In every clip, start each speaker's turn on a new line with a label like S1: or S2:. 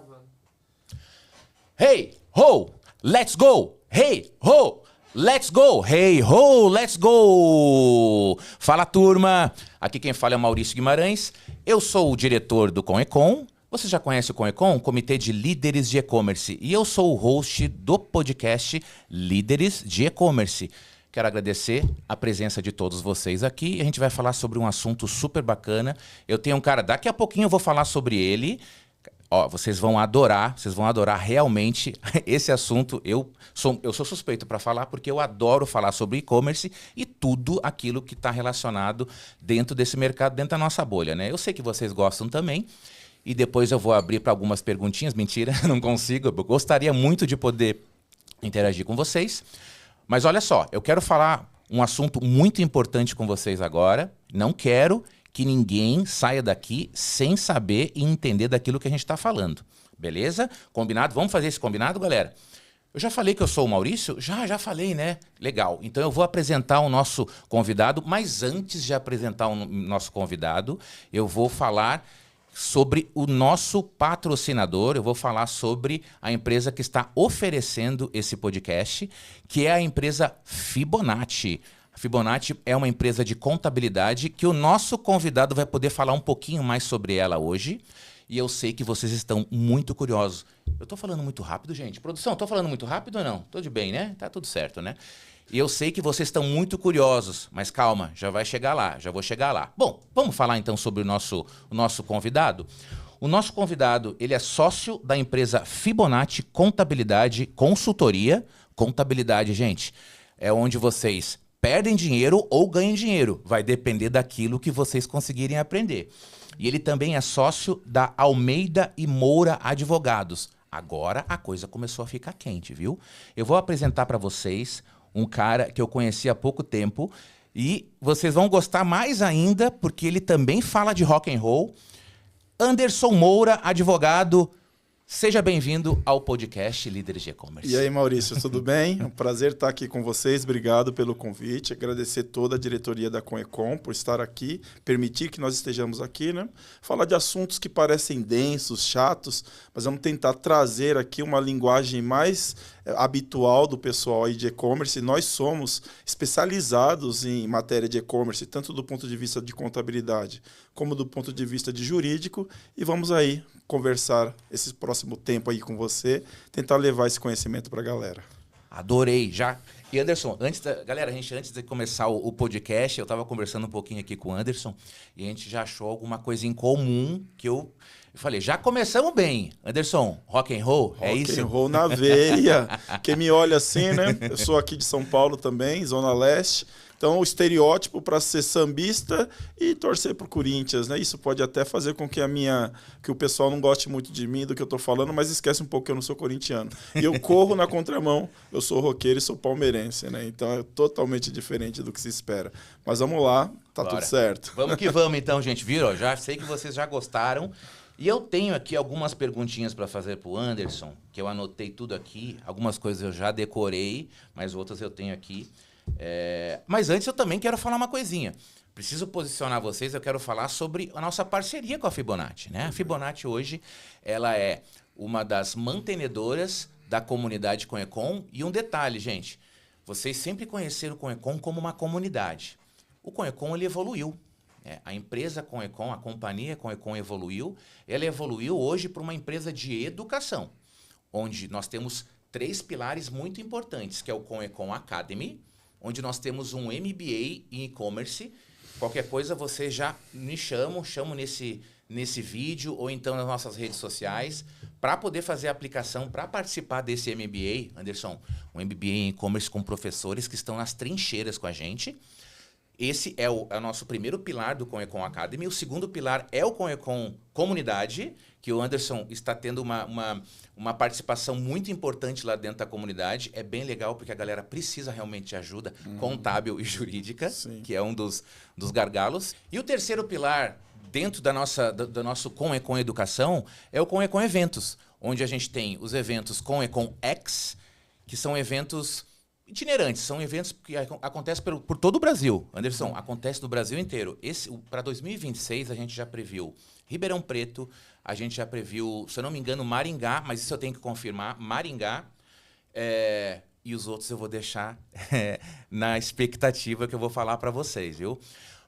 S1: gravando.
S2: Hey, ho, let's go! Hey, ho, let's go! Hey, ho, let's go! Fala, turma! Aqui quem fala é o Maurício Guimarães. Eu sou o diretor do Conecon. Você já conhece o Conecon? Comitê de Líderes de E-Commerce. E eu sou o host do podcast Líderes de E-Commerce. Quero agradecer a presença de todos vocês aqui. A gente vai falar sobre um assunto super bacana. Eu tenho um cara, daqui a pouquinho eu vou falar sobre ele. Ó, vocês vão adorar realmente esse assunto. Eu sou suspeito para falar porque eu adoro falar sobre e-commerce e tudo aquilo que está relacionado dentro desse mercado, dentro da nossa bolha, né? Eu sei que vocês gostam também e depois eu vou abrir para algumas perguntinhas. Mentira, não consigo. Eu gostaria muito de poder interagir com vocês. Mas olha só, eu quero falar um assunto muito importante com vocês agora. Não quero que ninguém saia daqui sem saber e entender daquilo que a gente está falando. Beleza? Combinado? Vamos fazer esse combinado, galera? Eu já falei que eu sou o Maurício? Já falei, né? Legal. Então eu vou apresentar o nosso convidado, mas antes de apresentar o nosso convidado, eu vou falar sobre o nosso patrocinador, eu vou falar sobre a empresa que está oferecendo esse podcast, que é a empresa Fibonacci. A Fibonacci é uma empresa de contabilidade que o nosso convidado vai poder falar um pouquinho mais sobre ela hoje. E eu sei que vocês estão muito curiosos. Eu estou falando muito rápido, gente? Produção, estou falando muito rápido ou não? Tô de bem, né? Tá tudo certo, né? E eu sei que vocês estão muito curiosos, mas calma, já vai chegar lá, já vou chegar lá. Bom, vamos falar então sobre o nosso convidado? O nosso convidado, ele é sócio da empresa Fibonacci Contabilidade Consultoria. Contabilidade, gente, é onde vocês perdem dinheiro ou ganham dinheiro. Vai depender daquilo que vocês conseguirem aprender. E ele também é sócio da Almeida e Moura Advogados. Agora a coisa começou a ficar quente, viu? Eu vou apresentar para vocês um cara que eu conheci há pouco tempo e vocês vão gostar mais ainda porque ele também fala de rock and roll. Anderson Moura, advogado. Seja bem-vindo ao podcast Líderes de E-Commerce.
S3: E aí, Maurício, tudo bem? É um prazer estar aqui com vocês. Obrigado pelo convite. Agradecer toda a diretoria da Conecon por estar aqui, permitir que nós estejamos aqui, né? Falar de assuntos que parecem densos, chatos, mas vamos tentar trazer aqui uma linguagem mais habitual do pessoal aí de e-commerce. Nós somos especializados em matéria de e-commerce, tanto do ponto de vista de contabilidade como do ponto de vista de jurídico, e vamos aí conversar esse próximo tempo aí com você, tentar levar esse conhecimento para a galera.
S2: Adorei, já. E Anderson, galera, antes de começar o podcast, eu estava conversando um pouquinho aqui com o Anderson e a gente já achou alguma coisa em comum que eu falei, já começamos bem. Anderson, rock and roll, é isso?
S3: Rock and roll na veia. Quem me olha assim, né? Eu sou aqui de São Paulo também, Zona Leste. Então, o estereótipo para ser sambista e torcer pro Corinthians, né? Isso pode até fazer com que o pessoal não goste muito de mim, do que eu tô falando, mas esquece um pouco que eu não sou corintiano. E eu corro na contramão, eu sou roqueiro e sou palmeirense, né? Então, é totalmente diferente do que se espera. Mas vamos lá, tá Bora. Tudo certo.
S2: Vamos que vamos então, gente. Viram? Já sei que vocês já gostaram. E eu tenho aqui algumas perguntinhas para fazer para o Anderson, que eu anotei tudo aqui. Algumas coisas eu já decorei, mas outras eu tenho aqui. Mas antes eu também quero falar uma coisinha. Preciso posicionar vocês, eu quero falar sobre a nossa parceria com a Fibonacci, né? A Fibonacci hoje, ela é uma das mantenedoras da comunidade Conecon. E um detalhe, gente, vocês sempre conheceram o Conecon como uma comunidade. O Conecon, ele evoluiu. A empresa Conecon, a companhia Conecon evoluiu. Ela evoluiu hoje para uma empresa de educação, onde nós temos 3 pilares muito importantes, que é o Conecon Academy, onde nós temos um MBA em e-commerce. Qualquer coisa, você já me chamo nesse vídeo ou então nas nossas redes sociais para poder fazer a aplicação, para participar desse MBA. Anderson, um MBA em e-commerce com professores que estão nas trincheiras com a gente. Esse é o nosso primeiro pilar do Conecon Academy. O segundo pilar é o Conecon Comunidade, que o Anderson está tendo uma participação muito importante lá dentro da comunidade. É bem legal, porque a galera precisa realmente de ajuda contábil e jurídica, Sim. que é um dos gargalos. E o terceiro pilar, dentro do nosso Conecon Educação, é o Conecon Eventos, onde a gente tem os eventos Conecon X, que são eventos itinerantes, são eventos que acontecem por todo o Brasil. Anderson, acontece no Brasil inteiro. Para 2026, a gente já previu Ribeirão Preto, A gente já previu, se eu não me engano, Maringá, mas isso eu tenho que confirmar, Maringá. E os outros eu vou deixar na expectativa que eu vou falar para vocês, viu?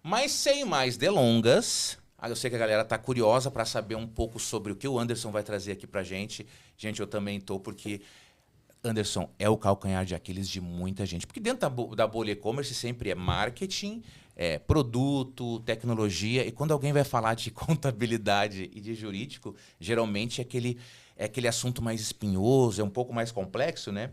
S2: Mas sem mais delongas, eu sei que a galera tá curiosa para saber um pouco sobre o que o Anderson vai trazer aqui pra gente. Gente, eu também tô, porque Anderson é o calcanhar de Aquiles de muita gente. Porque dentro da bolha e-commerce sempre é marketing, produto, tecnologia. E quando alguém vai falar de contabilidade e de jurídico, geralmente é aquele assunto mais espinhoso, é um pouco mais complexo, né?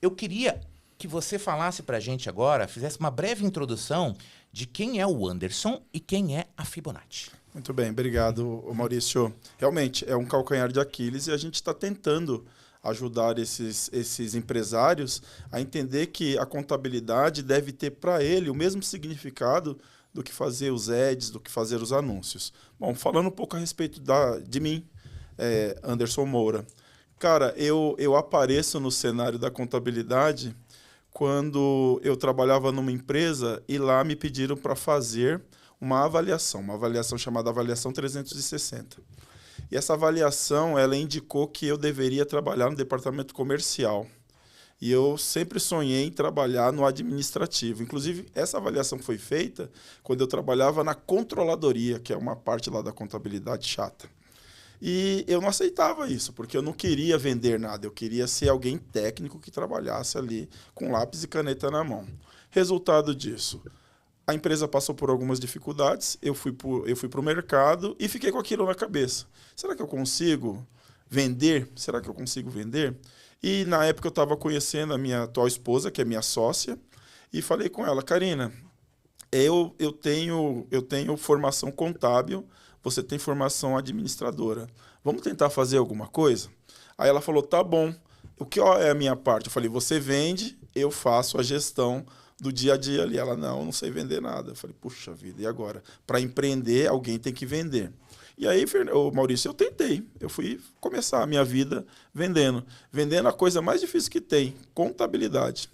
S2: Eu queria que você falasse para a gente agora, fizesse uma breve introdução de quem é o Anderson e quem é a Fibonacci.
S3: Muito bem, obrigado, Maurício. Realmente, é um calcanhar de Aquiles e a gente está tentando ajudar esses empresários a entender que a contabilidade deve ter para ele o mesmo significado do que fazer os ads, do que fazer os anúncios. Bom, falando um pouco a respeito de mim, Anderson Moura. Cara, eu apareço no cenário da contabilidade quando eu trabalhava numa empresa e lá me pediram para fazer uma avaliação chamada Avaliação 360. E essa avaliação, ela indicou que eu deveria trabalhar no departamento comercial. E eu sempre sonhei em trabalhar no administrativo. Inclusive, essa avaliação foi feita quando eu trabalhava na controladoria, que é uma parte lá da contabilidade chata. E eu não aceitava isso, porque eu não queria vender nada, eu queria ser alguém técnico que trabalhasse ali com lápis e caneta na mão. Resultado disso, a empresa passou por algumas dificuldades, eu fui para o mercado e fiquei com aquilo na cabeça. Será que eu consigo vender? Será que eu consigo vender? E na época eu estava conhecendo a minha atual esposa, que é minha sócia, e falei com ela, Karina, eu tenho formação contábil, você tem formação administradora. Vamos tentar fazer alguma coisa? Aí ela falou, tá bom. O que é a minha parte? Eu falei, você vende, eu faço a gestão do dia a dia ali. Ela, não sei vender nada. Eu falei, puxa vida, e agora? Para empreender, alguém tem que vender. E aí, Maurício, eu tentei. Eu fui começar a minha vida vendendo. Vendendo a coisa mais difícil que tem, contabilidade.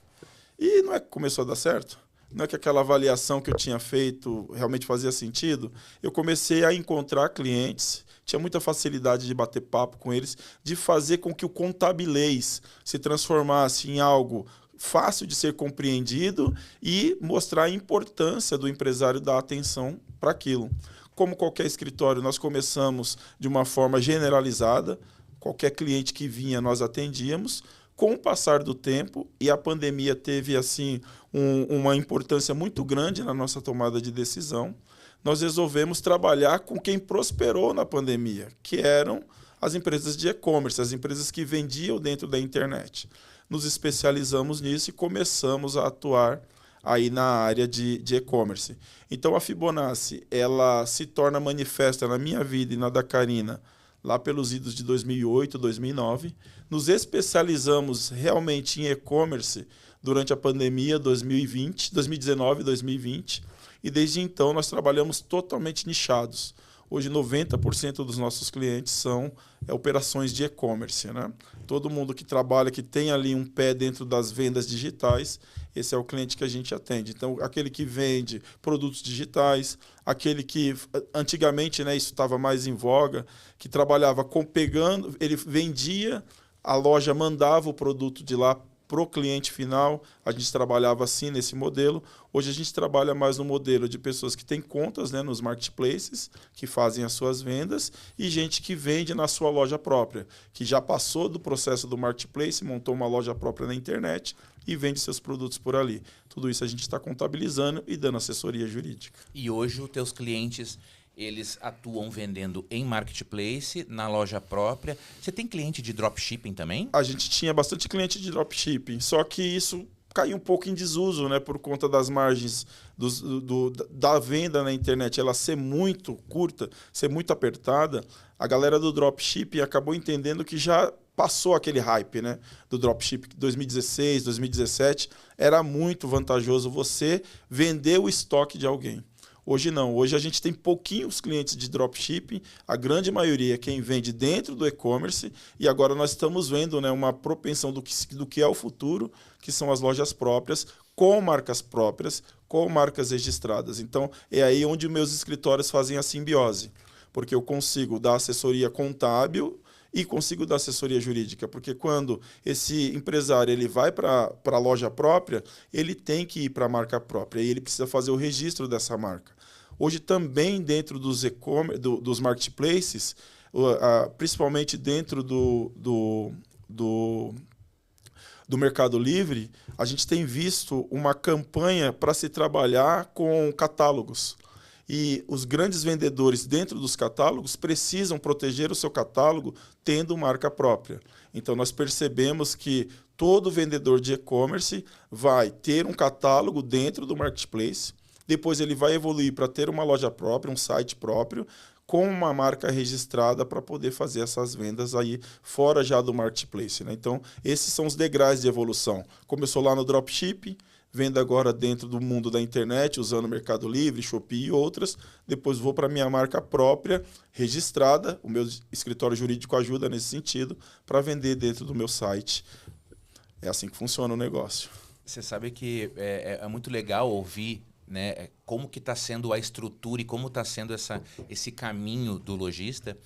S3: E não é que começou a dar certo? Não é que aquela avaliação que eu tinha feito realmente fazia sentido? Eu comecei a encontrar clientes, tinha muita facilidade de bater papo com eles, de fazer com que o contabilês se transformasse em algo fácil de ser compreendido e mostrar a importância do empresário dar atenção para aquilo. Como qualquer escritório, nós começamos de uma forma generalizada, qualquer cliente que vinha nós atendíamos. Com o passar do tempo, e a pandemia teve assim uma importância muito grande na nossa tomada de decisão, nós resolvemos trabalhar com quem prosperou na pandemia, que eram as empresas de e-commerce, as empresas que vendiam dentro da internet. Nos especializamos nisso e começamos a atuar aí na área de e-commerce. Então a Fibonacci, ela se torna manifesta na minha vida e na da Karina, lá pelos idos de 2008, 2009. Nos especializamos realmente em e-commerce durante a pandemia 2019 e 2020. E desde então nós trabalhamos totalmente nichados. Hoje 90% dos nossos clientes são operações de e-commerce, né? Todo mundo que trabalha, que tem ali um pé dentro das vendas digitais, esse é o cliente que a gente atende. Então, aquele que vende produtos digitais, aquele que antigamente, né, isso estava mais em voga, que trabalhava pegando, ele vendia, a loja mandava o produto de lá para o cliente final, a gente trabalhava assim nesse modelo. Hoje a gente trabalha mais no modelo de pessoas que têm contas, né, nos marketplaces, que fazem as suas vendas, e gente que vende na sua loja própria, que já passou do processo do marketplace, montou uma loja própria na internet e vende seus produtos por ali. Tudo isso a gente está contabilizando e dando assessoria jurídica.
S2: E hoje os teus clientes, eles atuam vendendo em marketplace, na loja própria. Você tem cliente de dropshipping também?
S3: A gente tinha bastante cliente de dropshipping, só que isso caiu um pouco em desuso, né, por conta das margens da venda na internet, ela ser muito curta, ser muito apertada. A galera do dropshipping acabou entendendo que já passou aquele hype, né, do dropshipping. 2016, 2017, era muito vantajoso você vender o estoque de alguém. Hoje não. Hoje a gente tem pouquinhos clientes de dropshipping, a grande maioria é quem vende dentro do e-commerce, e agora nós estamos vendo, né, uma propensão do que é o futuro, que são as lojas próprias, com marcas próprias, com marcas registradas. Então, é aí onde meus escritórios fazem a simbiose. porque eu consigo dar assessoria contábil e consigo dar assessoria jurídica, porque quando esse empresário ele vai para a loja própria, ele tem que ir para a marca própria e ele precisa fazer o registro dessa marca. Hoje também dentro dos dos marketplaces, principalmente dentro do Mercado Livre, a gente tem visto uma campanha para se trabalhar com catálogos. E os grandes vendedores dentro dos catálogos precisam proteger o seu catálogo tendo marca própria. Então, nós percebemos que todo vendedor de e-commerce vai ter um catálogo dentro do marketplace, depois ele vai evoluir para ter uma loja própria, um site próprio, com uma marca registrada para poder fazer essas vendas aí fora já do marketplace, né? Então, esses são os degraus de evolução. Começou lá no dropshipping, vendo agora dentro do mundo da internet, usando Mercado Livre, Shopee e outras. Depois vou para a minha marca própria, registrada. O meu escritório jurídico ajuda nesse sentido, para vender dentro do meu site. É assim que funciona o negócio.
S2: Você sabe que é muito legal ouvir, né, como que está sendo a estrutura e como está sendo esse caminho do lojista,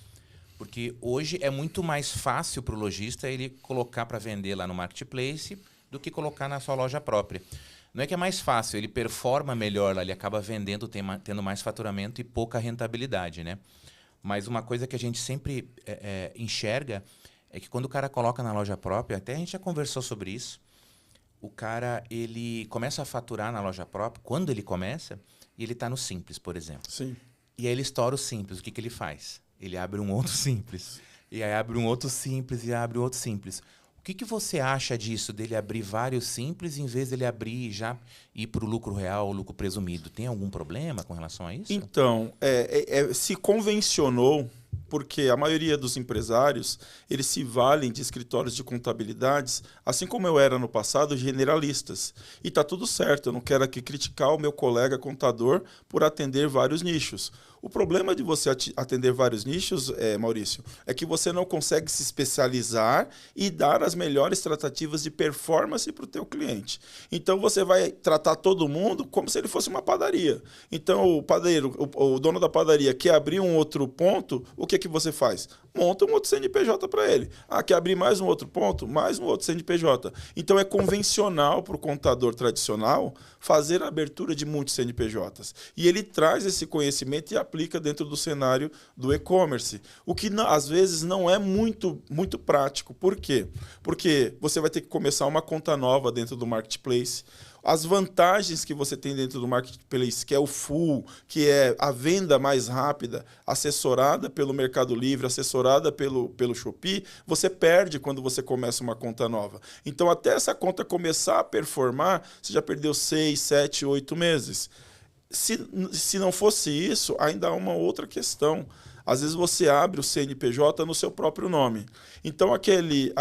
S2: porque hoje é muito mais fácil para o lojista ele colocar para vender lá no marketplace do que colocar na sua loja própria. Não é que é mais fácil, ele performa melhor lá, ele acaba vendendo, tendo mais faturamento e pouca rentabilidade, né? Mas uma coisa que a gente sempre enxerga é que quando o cara coloca na loja própria, até a gente já conversou sobre isso, o cara ele começa a faturar na loja própria, quando ele começa, e ele está no Simples, por exemplo.
S3: Sim.
S2: E aí ele estoura o Simples, o que ele faz? Ele abre um outro Simples, e aí abre um outro Simples, e abre outro Simples. O que você acha disso, dele abrir vários Simples em vez dele abrir e já ir para o lucro real ou lucro presumido? Tem algum problema com relação a isso?
S3: Então, se convencionou, porque a maioria dos empresários, eles se valem de escritórios de contabilidades, assim como eu era no passado, generalistas. E está tudo certo, eu não quero aqui criticar o meu colega contador por atender vários nichos. O problema de você atender vários nichos, Maurício, é que você não consegue se especializar e dar as melhores tratativas de performance para o teu cliente. Então, você vai tratar todo mundo como se ele fosse uma padaria. Então, o padeiro, o dono da padaria quer abrir um outro ponto, o que você faz? Monta um outro CNPJ para ele. Quer abrir mais um outro ponto? Mais um outro CNPJ. Então, é convencional para o contador tradicional fazer a abertura de muitos CNPJs. E ele traz esse conhecimento e aplica dentro do cenário do e-commerce. O que, às vezes, não é muito prático. Por quê? Porque você vai ter que começar uma conta nova dentro do marketplace. As vantagens que você tem dentro do marketplace, que é o full, que é a venda mais rápida, assessorada pelo Mercado Livre, assessorada pelo Shopee, você perde quando você começa uma conta nova. Então, até essa conta começar a performar, você já perdeu 6, 7, 8 meses. Se não fosse isso, ainda há uma outra questão. Às vezes você abre o CNPJ no seu próprio nome. Então, aquele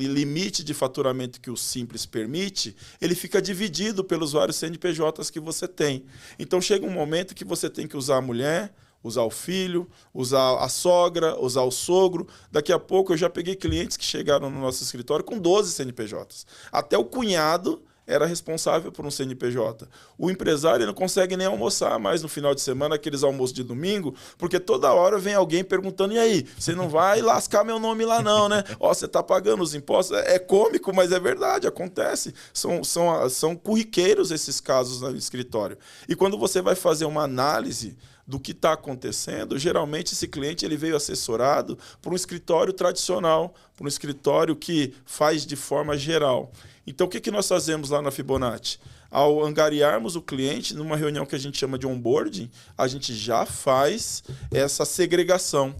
S3: limite de faturamento que o Simples permite, ele fica dividido pelos vários CNPJs que você tem. Então, chega um momento que você tem que usar a mulher, usar o filho, usar a sogra, usar o sogro. Daqui a pouco, eu já peguei clientes que chegaram no nosso escritório com 12 CNPJs. Até o cunhado era responsável por um CNPJ. O empresário não consegue nem almoçar mais no final de semana, aqueles almoços de domingo, porque toda hora vem alguém perguntando, e aí, você não vai lascar meu nome lá não, né? Você está pagando os impostos? É cômico, mas é verdade, acontece. São corriqueiros esses casos no escritório. E quando você vai fazer uma análise do que está acontecendo, geralmente esse cliente ele veio assessorado por um escritório tradicional, por um escritório que faz de forma geral. Então, o que nós fazemos lá na Fibonacci? Ao angariarmos o cliente, numa reunião que a gente chama de onboarding, a gente já faz essa segregação.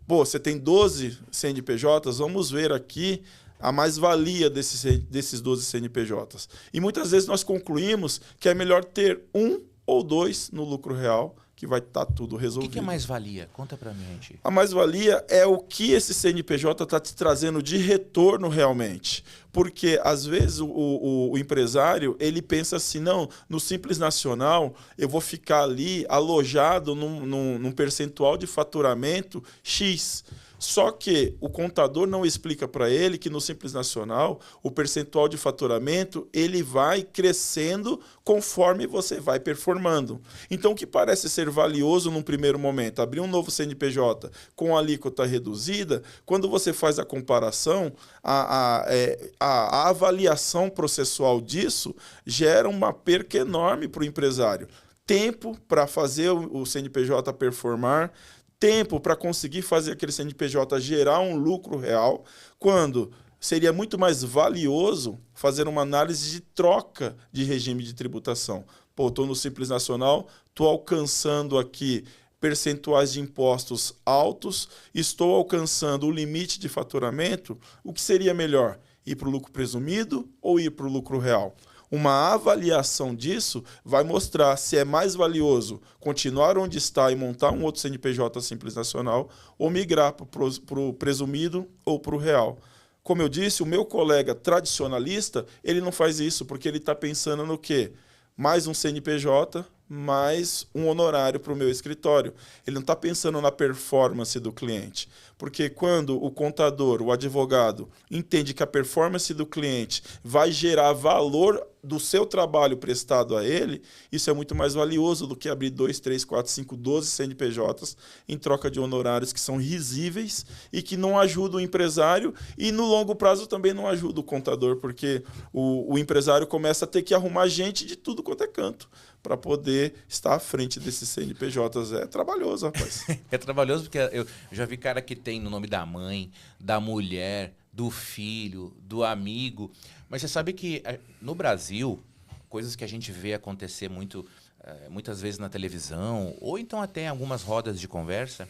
S3: Você tem 12 CNPJs, vamos ver aqui a mais-valia desses 12 CNPJs. E muitas vezes nós concluímos que é melhor ter 1 ou 2 no lucro real, que vai estar tudo resolvido.
S2: O que é mais-valia? Conta pra mim, gente.
S3: A mais-valia é o que esse CNPJ está te trazendo de retorno realmente. Porque, às vezes, o empresário ele pensa assim, não, no Simples Nacional eu vou ficar ali alojado num percentual de faturamento X. Só que o contador não explica para ele que no Simples Nacional o percentual de faturamento ele vai crescendo conforme você vai performando. Então, o que parece ser valioso num primeiro momento, abrir um novo CNPJ com alíquota reduzida, quando você faz a comparação, a avaliação processual disso gera uma perca enorme para o empresário. Tempo para fazer o CNPJ performar, tempo para conseguir fazer aquele CNPJ gerar um lucro real, quando seria muito mais valioso fazer uma análise de troca de regime de tributação. Pô, estou no Simples Nacional, estou alcançando aqui percentuais de impostos altos, estou alcançando o limite de faturamento, o que seria melhor? Ir para o lucro presumido ou ir para o lucro real? Uma avaliação disso vai mostrar se é mais valioso continuar onde está e montar um outro CNPJ Simples Nacional ou migrar para o presumido ou para o real. Como eu disse, o meu colega tradicionalista, ele não faz isso porque ele está pensando no quê? Mais um CNPJ, mais um honorário para o meu escritório. Ele não está pensando na performance do cliente. Porque quando o contador, o advogado, entende que a performance do cliente vai gerar valor do seu trabalho prestado a ele, isso é muito mais valioso do que abrir 2, 3, 4, 5, 12 CNPJs em troca de honorários que são risíveis e que não ajudam o empresário e no longo prazo também não ajuda o contador, porque o empresário começa a ter que arrumar gente de tudo quanto é canto para poder estar à frente desses CNPJs. É trabalhoso, rapaz.
S2: É trabalhoso porque eu já vi cara que tem no nome da mãe, da mulher, do filho, do amigo. Mas você sabe que no Brasil, coisas que a gente vê acontecer muitas vezes na televisão, ou então até em algumas rodas de conversa,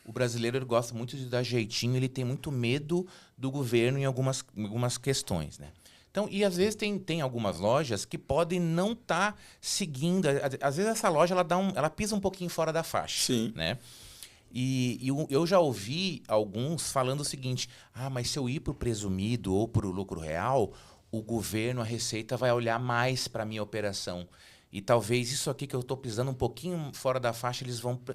S2: o brasileiro ele gosta muito de dar jeitinho, ele tem muito medo do governo em algumas questões, né? Então, e às vezes tem algumas lojas que podem não estar seguindo. Às vezes essa loja ela pisa um pouquinho fora da faixa.
S3: Sim.
S2: Né? E eu já ouvi alguns falando o seguinte: mas se eu ir para o presumido ou para o lucro real, o governo, a Receita vai olhar mais para a minha operação. E talvez isso aqui que eu estou pisando um pouquinho fora da faixa,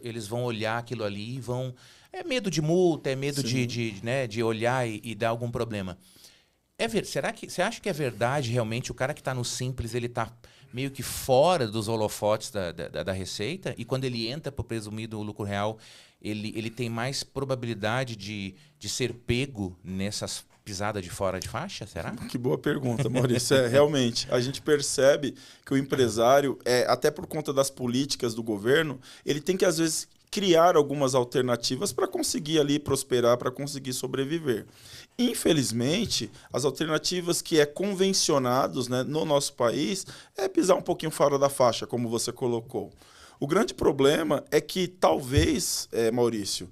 S2: eles vão olhar aquilo ali e vão... É medo de multa, é medo de olhar e dar algum problema. Será que você acha que é verdade realmente o cara que está no Simples, ele está meio que fora dos holofotes da Receita e quando ele entra para o presumido lucro real, ele tem mais probabilidade de ser pego nessas pisadas de fora de faixa? Será?
S3: Que boa pergunta, Maurício. Realmente, a gente percebe que o empresário, até por conta das políticas do governo, ele tem que às vezes criar algumas alternativas para conseguir ali prosperar, para conseguir sobreviver. Infelizmente, as alternativas que convencionados, né, no nosso país é pisar um pouquinho fora da faixa, como você colocou. O grande problema é que talvez, Maurício,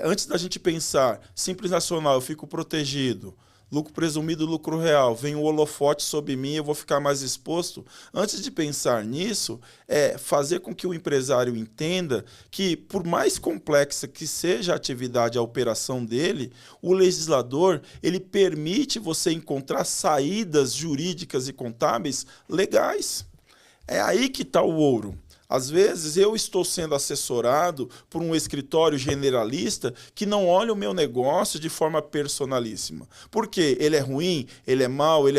S3: antes da gente pensar Simples Nacional, eu fico protegido, lucro presumido, lucro real, vem o holofote sobre mim, eu vou ficar mais exposto. Antes de pensar nisso, fazer com que o empresário entenda que, por mais complexa que seja a atividade, a operação dele, o legislador ele permite você encontrar saídas jurídicas e contábeis legais. É aí que está o ouro. Às vezes eu estou sendo assessorado por um escritório generalista que não olha o meu negócio de forma personalíssima. Por quê? Ele é ruim? Ele é mau? Ele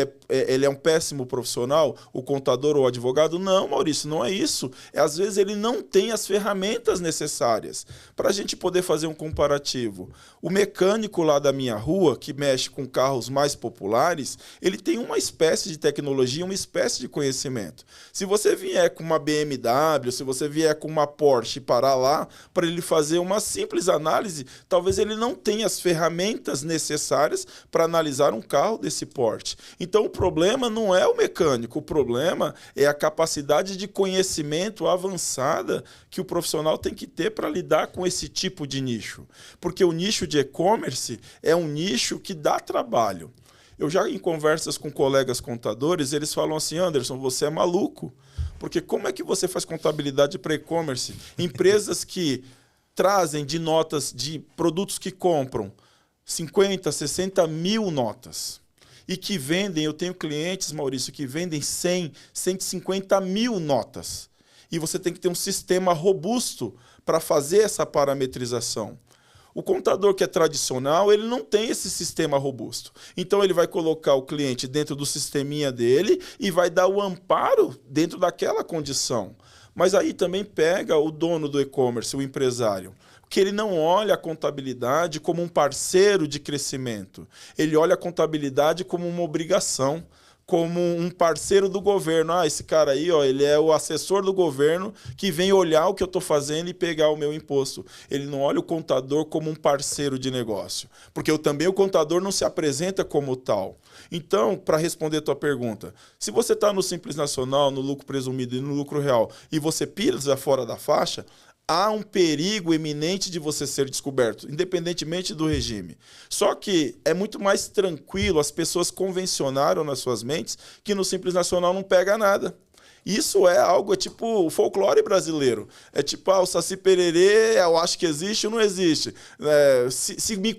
S3: é um péssimo profissional? O contador ou o advogado? Não, Maurício, não é isso. Às vezes ele não tem as ferramentas necessárias para a gente poder fazer um comparativo. O mecânico lá da minha rua, que mexe com carros mais populares, ele tem uma espécie de tecnologia, uma espécie de conhecimento. Se você vier com uma BMW, se você vier com uma Porsche e parar lá para ele fazer uma simples análise, talvez ele não tenha as ferramentas necessárias para analisar um carro desse porte. Então o problema não é o mecânico, o problema é a capacidade de conhecimento avançada que o profissional tem que ter para lidar com esse tipo de nicho. Porque o nicho de e-commerce é um nicho que dá trabalho. Eu já em conversas com colegas contadores, eles falam assim: Anderson, você é maluco. Porque como é que você faz contabilidade para e-commerce? Empresas que trazem de notas de produtos que compram 50, 60 mil notas. E que vendem, eu tenho clientes, Maurício, que vendem 100, 150 mil notas. E você tem que ter um sistema robusto para fazer essa parametrização. O contador que é tradicional, ele não tem esse sistema robusto. Então, ele vai colocar o cliente dentro do sisteminha dele e vai dar o amparo dentro daquela condição. Mas aí também pega o dono do e-commerce, o empresário, que ele não olha a contabilidade como um parceiro de crescimento. Ele olha a contabilidade como uma obrigação, como um parceiro do governo. Ah, esse cara aí, ó, ele é o assessor do governo que vem olhar o que eu estou fazendo e pegar o meu imposto. Ele não olha o contador como um parceiro de negócio, porque também o contador não se apresenta como tal. Então, para responder a tua pergunta, se você está no Simples Nacional, no lucro presumido e no lucro real, e você pisa fora da faixa, há um perigo iminente de você ser descoberto, independentemente do regime. Só que é muito mais tranquilo, as pessoas convencionaram nas suas mentes que no Simples Nacional não pega nada. Isso é algo, é tipo o folclore brasileiro. É tipo, o Saci Pererê, eu acho que existe ou não existe. Se me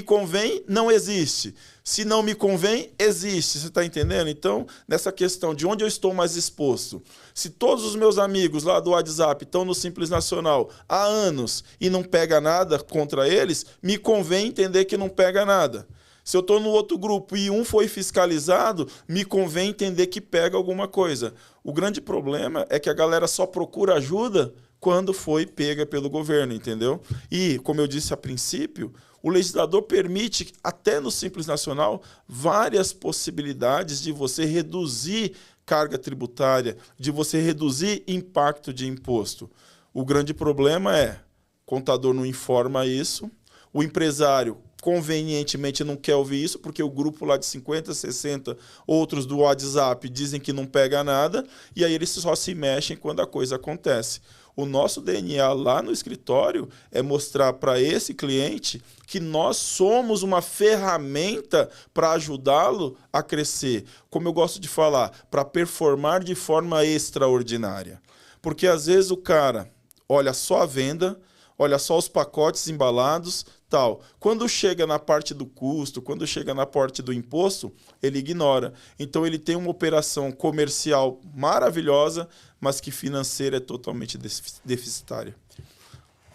S3: convém, não existe. Se não me convém, existe. Você está entendendo? Então, nessa questão de onde eu estou mais exposto, se todos os meus amigos lá do WhatsApp estão no Simples Nacional há anos e não pega nada contra eles, me convém entender que não pega nada. Se eu estou no outro grupo e um foi fiscalizado, me convém entender que pega alguma coisa. O grande problema é que a galera só procura ajuda quando foi pega pelo governo, entendeu? E, como eu disse a princípio, o legislador permite, até no Simples Nacional, várias possibilidades de você reduzir carga tributária, de você reduzir impacto de imposto. O grande problema é, o contador não informa isso, o empresário convenientemente não quer ouvir isso, porque o grupo lá de 50, 60 outros do WhatsApp dizem que não pega nada, e aí eles só se mexem quando a coisa acontece. O nosso DNA lá no escritório é mostrar para esse cliente que nós somos uma ferramenta para ajudá-lo a crescer. Como eu gosto de falar, para performar de forma extraordinária. Porque às vezes o cara olha só a venda, olha só os pacotes embalados, tal. Quando chega na parte do custo, quando chega na parte do imposto, ele ignora. Então ele tem uma operação comercial maravilhosa, mas que financeira é totalmente deficitária.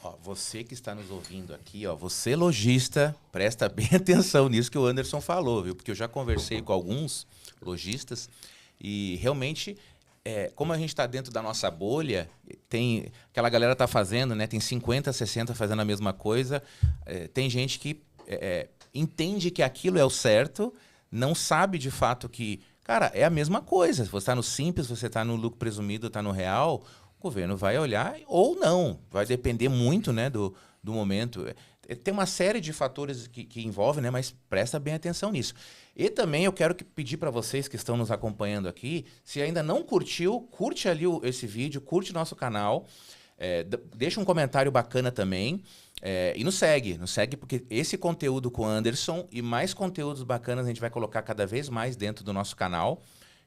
S2: Ó, você que está nos ouvindo aqui, ó, você lojista, presta bem atenção nisso que o Anderson falou, viu? Porque eu já conversei com alguns lojistas e realmente, como a gente está dentro da nossa bolha, tem aquela galera tá fazendo, né? Tem 50, 60 fazendo a mesma coisa. Tem gente que entende que aquilo é o certo, não sabe de fato que, cara, é a mesma coisa. Se você está no Simples, você está no lucro presumido, está no real, o governo vai olhar ou não. Vai depender muito, né, do momento. Tem uma série de fatores que envolvem, né, mas presta bem atenção nisso. E também eu quero pedir para vocês que estão nos acompanhando aqui, se ainda não curtiu, curte ali esse vídeo, curte nosso canal, deixa um comentário bacana também e nos segue porque esse conteúdo com o Anderson e mais conteúdos bacanas a gente vai colocar cada vez mais dentro do nosso canal.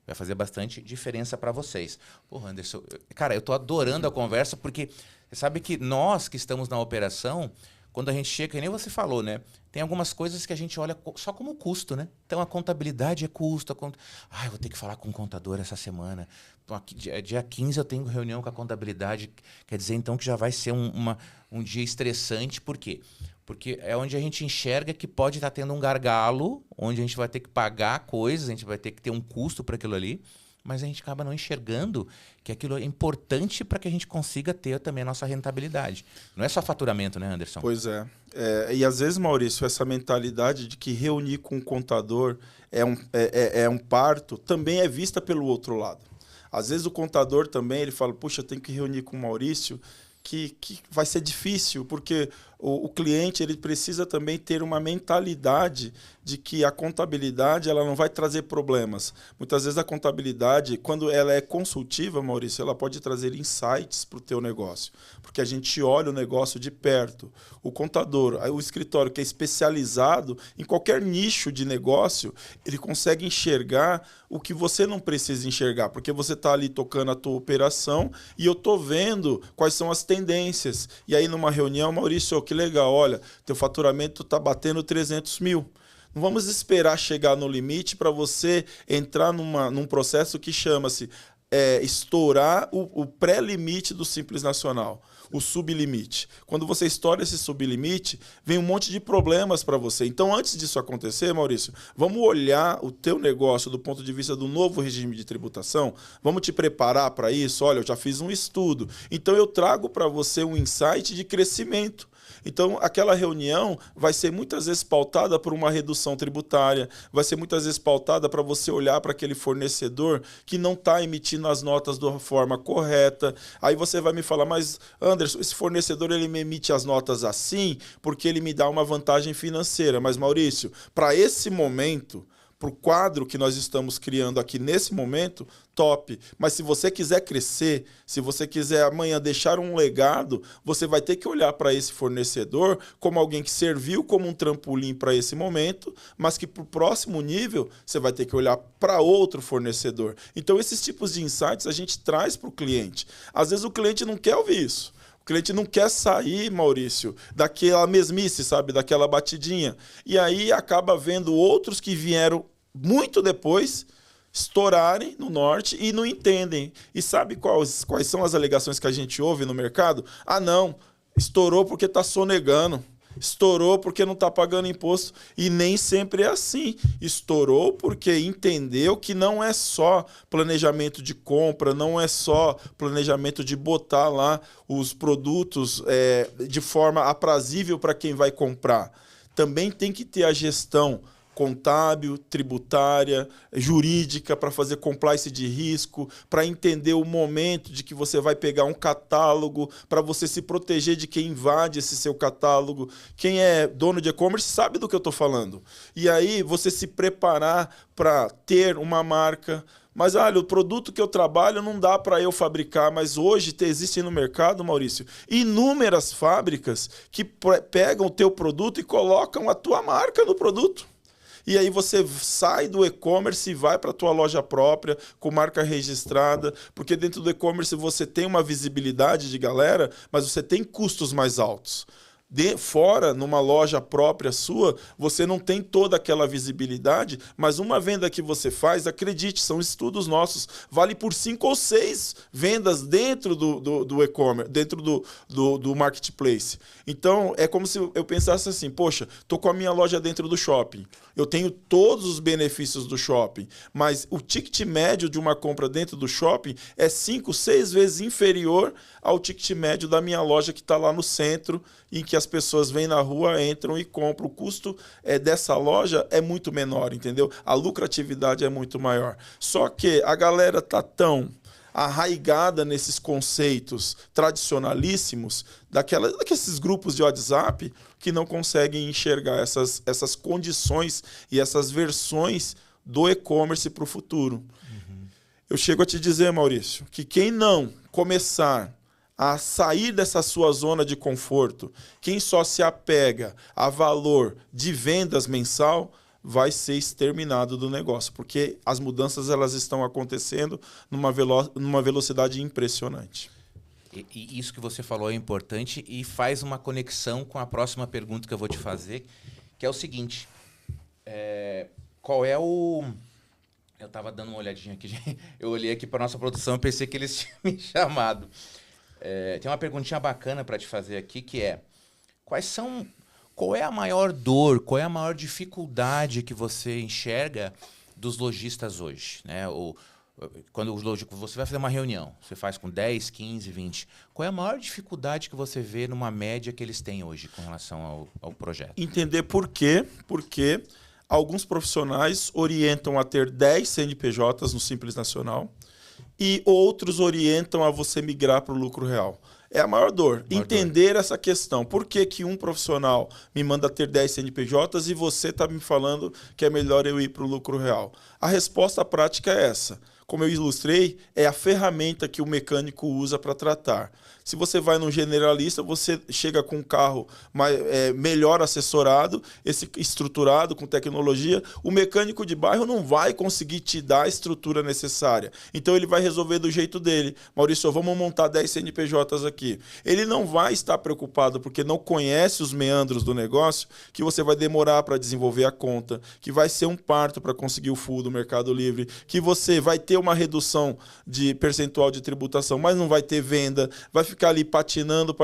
S2: Vai fazer bastante diferença para vocês. Pô, Anderson, cara, eu tô adorando a conversa porque você sabe que nós que estamos na operação, quando a gente chega, que nem você falou, né? Tem algumas coisas que a gente olha só como custo, né? Então a contabilidade é custo. Eu vou ter que falar com o contador essa semana. Então, aqui, dia 15 eu tenho reunião com a contabilidade. Quer dizer, então, que já vai ser um dia estressante. Por quê? Porque é onde a gente enxerga que pode estar tendo um gargalo, onde a gente vai ter que pagar coisas, a gente vai ter que ter um custo para aquilo ali, mas a gente acaba não enxergando que aquilo é importante para que a gente consiga ter também a nossa rentabilidade. Não é só faturamento, né, Anderson?
S3: Pois é. E às vezes, Maurício, essa mentalidade de que reunir com o contador é um parto, também é vista pelo outro lado. Às vezes o contador também, ele fala, puxa, eu tenho que reunir com o Maurício, que vai ser difícil, porque o cliente ele precisa também ter uma mentalidade de que a contabilidade ela não vai trazer problemas. Muitas vezes a contabilidade, quando ela é consultiva, Maurício, ela pode trazer insights para o teu negócio, porque a gente olha o negócio de perto. O contador, o escritório que é especializado em qualquer nicho de negócio, ele consegue enxergar o que você não precisa enxergar, porque você está ali tocando a tua operação e eu estou vendo quais são as tendências. E aí numa reunião, Maurício, que legal, olha, teu faturamento está batendo 300 mil. Não vamos esperar chegar no limite para você entrar num processo que chama-se estourar o pré-limite do Simples Nacional. o sublimite. Quando você estoura esse sublimite, vem um monte de problemas para você. Então, antes disso acontecer, Maurício, vamos olhar o teu negócio do ponto de vista do novo regime de tributação, vamos te preparar para isso. Olha, eu já fiz um estudo. Então, eu trago para você um insight de crescimento. Então, aquela reunião vai ser muitas vezes pautada por uma redução tributária, vai ser muitas vezes pautada para você olhar para aquele fornecedor que não está emitindo as notas da forma correta. Aí você vai me falar, mas Anderson, esse fornecedor ele me emite as notas assim porque ele me dá uma vantagem financeira. Mas, Maurício, para esse momento, para o quadro que nós estamos criando aqui nesse momento, top. Mas se você quiser crescer, se você quiser amanhã deixar um legado, você vai ter que olhar para esse fornecedor como alguém que serviu como um trampolim para esse momento, mas que para o próximo nível você vai ter que olhar para outro fornecedor. Então esses tipos de insights a gente traz para o cliente. Às vezes o cliente não quer ouvir isso. O cliente não quer sair, Maurício, daquela mesmice, sabe? Daquela batidinha. E aí acaba vendo outros que vieram muito depois estourarem no norte e não entendem. E sabe quais são as alegações que a gente ouve no mercado? Ah, não, estourou porque está sonegando. Estourou porque não está pagando imposto. E nem sempre é assim. Estourou porque entendeu que não é só planejamento de compra, não é só planejamento de botar lá os produtos de forma aprazível para quem vai comprar. Também tem que ter a gestão contábil, tributária, jurídica, para fazer compliance de risco, para entender o momento de que você vai pegar um catálogo, para você se proteger de quem invade esse seu catálogo. Quem é dono de e-commerce sabe do que eu estou falando. E aí você se preparar para ter uma marca. Mas, olha, o produto que eu trabalho não dá para eu fabricar, mas hoje existe no mercado, Maurício, inúmeras fábricas que pegam o teu produto e colocam a tua marca no produto. E aí você sai do e-commerce e vai para a tua loja própria, com marca registrada, porque dentro do e-commerce você tem uma visibilidade de galera, mas você tem custos mais altos. Fora, numa loja própria sua, você não tem toda aquela visibilidade, mas uma venda que você faz, acredite, são estudos nossos, vale por 5 ou 6 vendas dentro do e-commerce, dentro do marketplace. Então, é como se eu pensasse assim, poxa, estou com a minha loja dentro do shopping, eu tenho todos os benefícios do shopping, mas o ticket médio de uma compra dentro do shopping é 5, 6 vezes inferior ao ticket médio da minha loja que está lá no centro, em que as pessoas vêm na rua, entram e compram. O custo dessa loja é muito menor, entendeu? A lucratividade é muito maior. Só que a galera está tão arraigada nesses conceitos tradicionalíssimos daqueles grupos de WhatsApp que não conseguem enxergar essas condições e essas versões do e-commerce para o futuro. Uhum. Eu chego a te dizer, Maurício, que quem não começar a sair dessa sua zona de conforto, quem só se apega a valor de vendas mensal, vai ser exterminado do negócio, porque as mudanças elas estão acontecendo numa velocidade impressionante.
S2: E isso que você falou é importante e faz uma conexão com a próxima pergunta que eu vou te fazer, que é o seguinte, qual é o... Eu estava dando uma olhadinha aqui, eu olhei aqui para nossa produção e pensei que eles tinham me chamado. Tem uma perguntinha bacana para te fazer aqui, que é qual é a maior dor, qual é a maior dificuldade que você enxerga dos lojistas hoje? Né? Quando você vai fazer uma reunião, você faz com 10, 15, 20. Qual é a maior dificuldade que você vê numa média que eles têm hoje com relação ao projeto?
S3: Entender por quê, porque alguns profissionais orientam a ter 10 CNPJs no Simples Nacional, e outros orientam a você migrar para o lucro real. É a maior dor. Entender essa questão. Por que um profissional me manda ter 10 CNPJs e você está me falando que é melhor eu ir para o lucro real? A resposta prática é essa. Como eu ilustrei, é a ferramenta que o mecânico usa para tratar. Se você vai num generalista, você chega com um carro melhor assessorado, estruturado, com tecnologia. O mecânico de bairro não vai conseguir te dar a estrutura necessária. Então, ele vai resolver do jeito dele. Maurício, vamos montar 10 CNPJs aqui. Ele não vai estar preocupado porque não conhece os meandros do negócio, que você vai demorar para desenvolver a conta, que vai ser um parto para conseguir o full do Mercado Livre, que você vai ter uma redução de percentual de tributação, mas não vai ter venda, vai ficar ali patinando,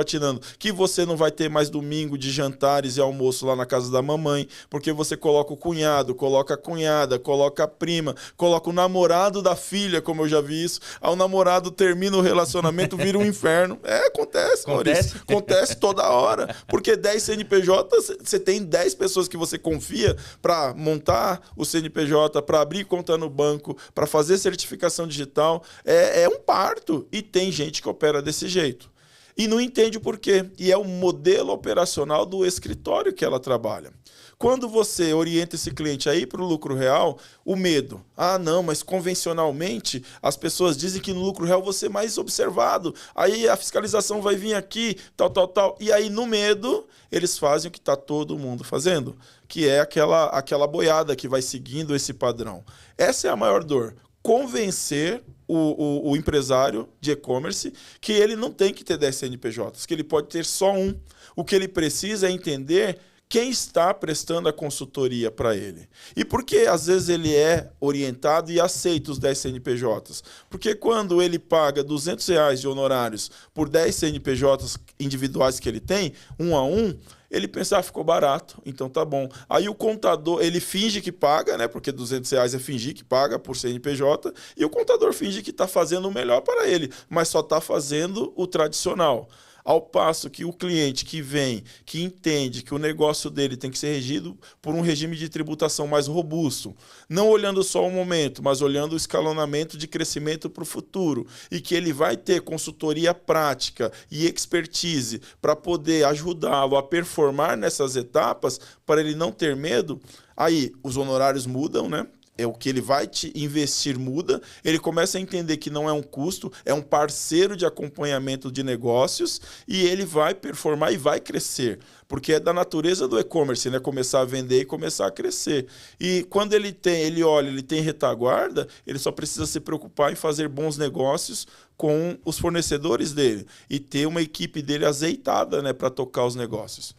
S3: que você não vai ter mais domingo de jantares e almoço lá na casa da mamãe, porque você coloca o cunhado, coloca a cunhada, coloca a prima, coloca o namorado da filha, como eu já vi isso, aí o namorado termina o relacionamento, vira um inferno. Acontece, Maurício. Acontece toda hora. Porque 10 CNPJs, você tem 10 pessoas que você confia para montar o CNPJ, para abrir conta no banco, para fazer certificação digital. É um parto. E tem gente que opera desse jeito. E não entende o porquê. E é o modelo operacional do escritório que ela trabalha. Quando você orienta esse cliente a ir para o lucro real, o medo. Ah, não, mas convencionalmente as pessoas dizem que no lucro real você é mais observado. Aí a fiscalização vai vir aqui, tal. E aí no medo eles fazem o que está todo mundo fazendo, que é aquela boiada que vai seguindo esse padrão. Essa é a maior dor. Convencer o empresário de e-commerce que ele não tem que ter 10 CNPJs, que ele pode ter só um. O que ele precisa é entender quem está prestando a consultoria para ele. E por que, às vezes, ele é orientado e aceita os 10 CNPJs? Porque quando ele paga R$200 de honorários por 10 CNPJs individuais que ele tem, um a um, ele pensa, ficou barato, então tá bom. Aí o contador, ele finge que paga, né? Porque R$200 é fingir que paga por CNPJ, e o contador finge que está fazendo o melhor para ele, mas só está fazendo o tradicional. Ao passo que o cliente que vem, que entende que o negócio dele tem que ser regido por um regime de tributação mais robusto, não olhando só o momento, mas olhando o escalonamento de crescimento para o futuro, e que ele vai ter consultoria prática e expertise para poder ajudá-lo a performar nessas etapas, para ele não ter medo, aí os honorários mudam, né? O que ele vai te investir muda, ele começa a entender que não é um custo, é um parceiro de acompanhamento de negócios, e ele vai performar e vai crescer, porque é da natureza do e-commerce, né? Começar a vender e começar a crescer. E quando ele tem retaguarda, ele só precisa se preocupar em fazer bons negócios com os fornecedores dele e ter uma equipe dele azeitada, né, para tocar os negócios.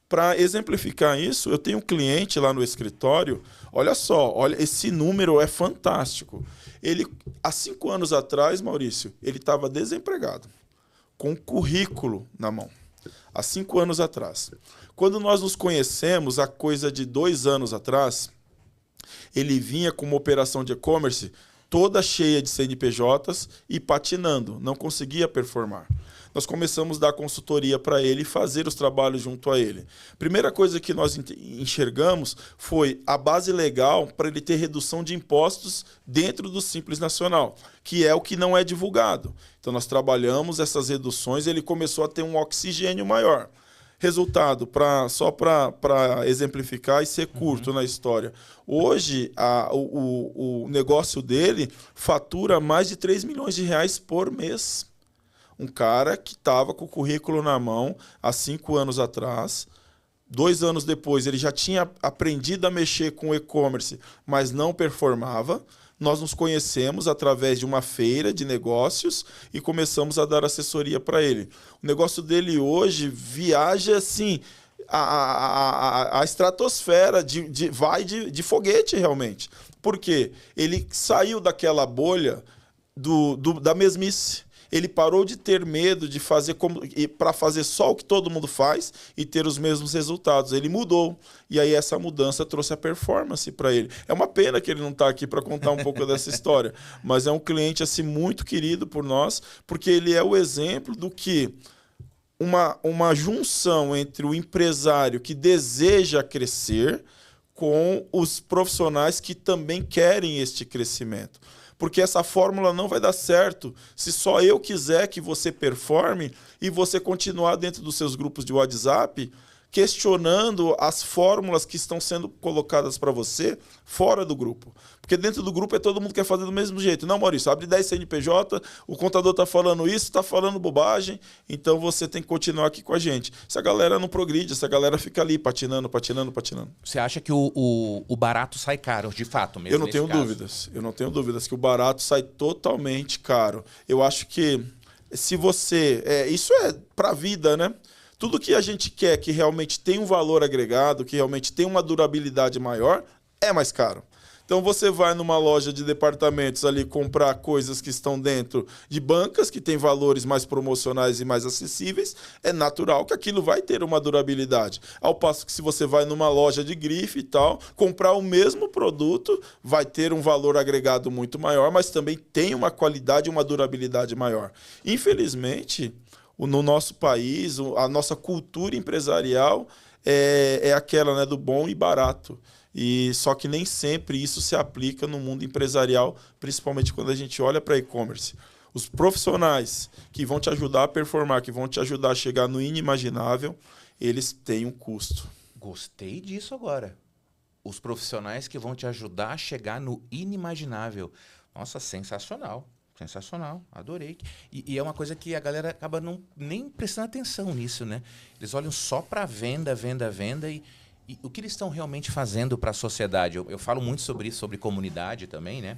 S3: Para exemplificar isso, eu tenho um cliente lá no escritório, olha só, esse número é fantástico. Ele, há 5 anos atrás, Maurício, ele estava desempregado, com um currículo na mão. Há 5 anos atrás. Quando nós nos conhecemos, há coisa de 2 anos atrás, ele vinha com uma operação de e-commerce toda cheia de CNPJs e patinando, não conseguia performar. Nós começamos a dar consultoria para ele e fazer os trabalhos junto a ele. Primeira coisa que nós enxergamos foi a base legal para ele ter redução de impostos dentro do Simples Nacional, que é o que não é divulgado. Então nós trabalhamos essas reduções e ele começou a ter um oxigênio maior. Resultado, só para exemplificar e ser curto na história. Hoje, o negócio dele fatura mais de R$3 milhões por mês. Um cara que estava com o currículo na mão há 5 anos atrás. 2 anos depois, ele já tinha aprendido a mexer com o e-commerce, mas não performava. Nós nos conhecemos através de uma feira de negócios e começamos a dar assessoria para ele. O negócio dele hoje viaja assim, a estratosfera, vai de foguete realmente. Por quê? Ele saiu daquela bolha da mesmice. Ele parou de ter medo de fazer para fazer só o que todo mundo faz e ter os mesmos resultados. Ele mudou. E aí essa mudança trouxe a performance para ele. É uma pena que ele não está aqui para contar um pouco dessa história, mas é um cliente assim, muito querido por nós, porque ele é o exemplo do que uma junção entre o empresário que deseja crescer com os profissionais que também querem este crescimento. Porque essa fórmula não vai dar certo se só eu quiser que você performe e você continuar dentro dos seus grupos de WhatsApp questionando as fórmulas que estão sendo colocadas para você fora do grupo. Porque dentro do grupo todo mundo quer fazer do mesmo jeito. Não, Maurício, abre 10 CNPJ, o contador está falando isso, está falando bobagem, então você tem que continuar aqui com a gente. Essa galera não progride, essa galera fica ali patinando.
S2: Você acha que o barato sai caro, de fato mesmo?
S3: Eu não tenho dúvidas que o barato sai totalmente caro. Eu acho que se você... isso é para a vida, né? Tudo que a gente quer que realmente tenha um valor agregado, que realmente tenha uma durabilidade maior, é mais caro. Então você vai numa loja de departamentos ali comprar coisas que estão dentro de bancas, que tem valores mais promocionais e mais acessíveis, é natural que aquilo vai ter uma durabilidade. Ao passo que se você vai numa loja de grife e tal, comprar o mesmo produto vai ter um valor agregado muito maior, mas também tem uma qualidade e uma durabilidade maior. Infelizmente, no nosso país, a nossa cultura empresarial é aquela, né, do bom e barato. E só que nem sempre isso se aplica no mundo empresarial, principalmente quando a gente olha para e-commerce. Os profissionais que vão te ajudar a performar, que vão te ajudar a chegar no inimaginável, eles têm um custo.
S2: Gostei disso agora. Os profissionais que vão te ajudar a chegar no inimaginável. Nossa, sensacional. Sensacional, adorei. E é uma coisa que a galera acaba nem prestando atenção nisso, né? Eles olham só para venda e o que eles estão realmente fazendo para a sociedade. Eu falo muito sobre isso, sobre comunidade também, né?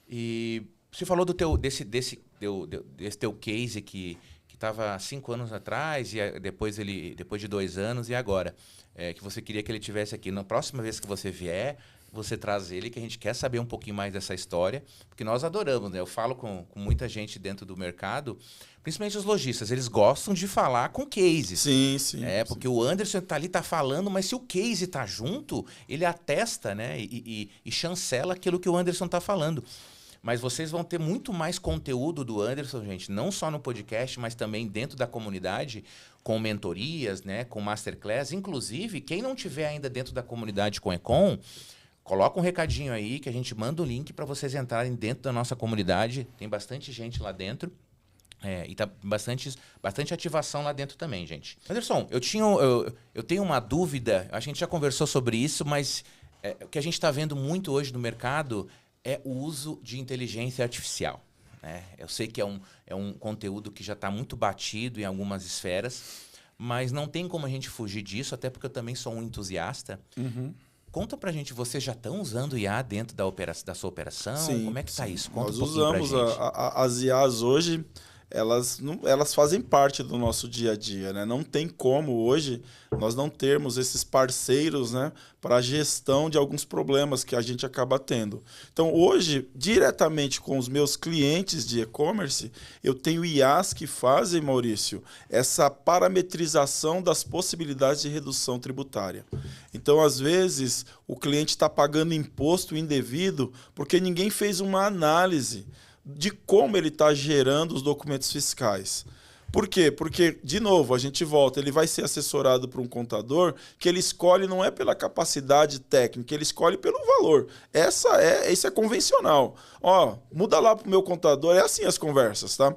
S2: E você falou desse teu case que estava há 5 anos atrás, e depois de 2 anos, e agora? Que você queria que ele tivesse aqui. Na próxima vez que você vier, você traz ele, que a gente quer saber um pouquinho mais dessa história, porque nós adoramos, né? Eu falo com muita gente dentro do mercado, principalmente os lojistas, eles gostam de falar com cases.
S3: Sim.
S2: Porque o Anderson tá falando, mas se o case tá junto, ele atesta, né? E chancela aquilo que o Anderson tá falando. Mas vocês vão ter muito mais conteúdo do Anderson, gente, não só no podcast, mas também dentro da comunidade, com mentorias, né? Com masterclass. Inclusive, quem não tiver ainda dentro da comunidade com Ecom, coloca um recadinho aí que a gente manda o link para vocês entrarem dentro da nossa comunidade. Tem bastante gente lá dentro. E tá bastante ativação lá dentro também, gente. Anderson, eu tenho uma dúvida. A gente já conversou sobre isso, mas o que a gente está vendo muito hoje no mercado é o uso de inteligência artificial, né? Eu sei que é um conteúdo que já está muito batido em algumas esferas, mas não tem como a gente fugir disso, até porque eu também sou um entusiasta.
S3: Uhum.
S2: Conta pra gente, vocês já estão usando IA dentro da sua operação?
S3: Sim,
S2: como é que tá isso? Conta
S3: nós
S2: um pouquinho pra
S3: usamos
S2: gente.
S3: as IAs hoje, elas fazem parte do nosso dia a dia, né? Não tem como hoje nós não termos esses parceiros, né, para a gestão de alguns problemas que a gente acaba tendo. Então, hoje, diretamente com os meus clientes de e-commerce, eu tenho IAs que fazem, Maurício, essa parametrização das possibilidades de redução tributária. Então, às vezes, o cliente está pagando imposto indevido porque ninguém fez uma análise de como ele está gerando os documentos fiscais. Por quê? Porque, de novo, a gente volta, ele vai ser assessorado por um contador que ele escolhe não é pela capacidade técnica, ele escolhe pelo valor. Isso é convencional. Muda lá para o meu contador, é assim as conversas, tá?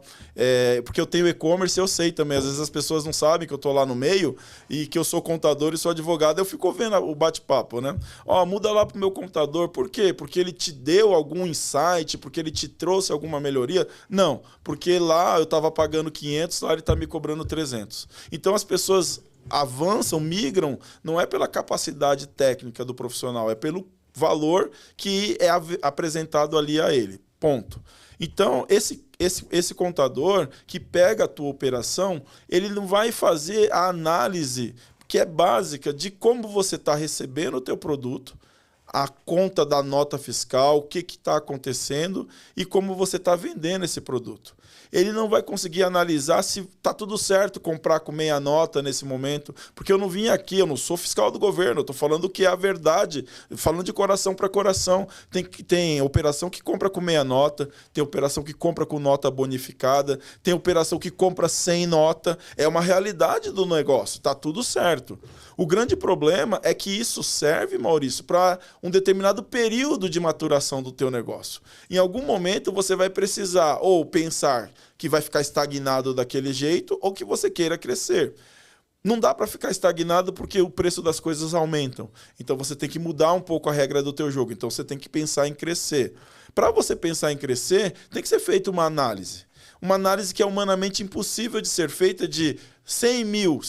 S3: Porque eu tenho e-commerce, eu sei também, às vezes as pessoas não sabem que eu estou lá no meio e que eu sou contador e sou advogado, eu fico vendo o bate-papo, né? Muda lá para o meu contador, por quê? Porque ele te deu algum insight, porque ele te trouxe alguma melhoria? Não, porque lá eu estava pagando 500, lá ele está me cobrando 300. Então as pessoas avançam, migram, não é pela capacidade técnica do profissional, é pelo valor que é apresentado ali a ele. Ponto. Então, esse contador que pega a tua operação, ele não vai fazer a análise que é básica de como você está recebendo o teu produto, a conta da nota fiscal, o que está acontecendo e como você está vendendo esse produto. Ele não vai conseguir analisar se está tudo certo comprar com meia nota nesse momento, porque eu não vim aqui, eu não sou fiscal do governo, eu estou falando o que é a verdade, falando de coração para coração. Tem operação que compra com meia nota, tem operação que compra com nota bonificada, tem operação que compra sem nota, é uma realidade do negócio, está tudo certo. O grande problema é que isso serve, Maurício, para um determinado período de maturação do teu negócio. Em algum momento você vai precisar ou pensar que vai ficar estagnado daquele jeito ou que você queira crescer. Não dá para ficar estagnado porque o preço das coisas aumentam. Então você tem que mudar um pouco a regra do teu jogo. Então você tem que pensar em crescer. Para você pensar em crescer, tem que ser feita uma análise. Uma análise que é humanamente impossível de ser feita de 100 mil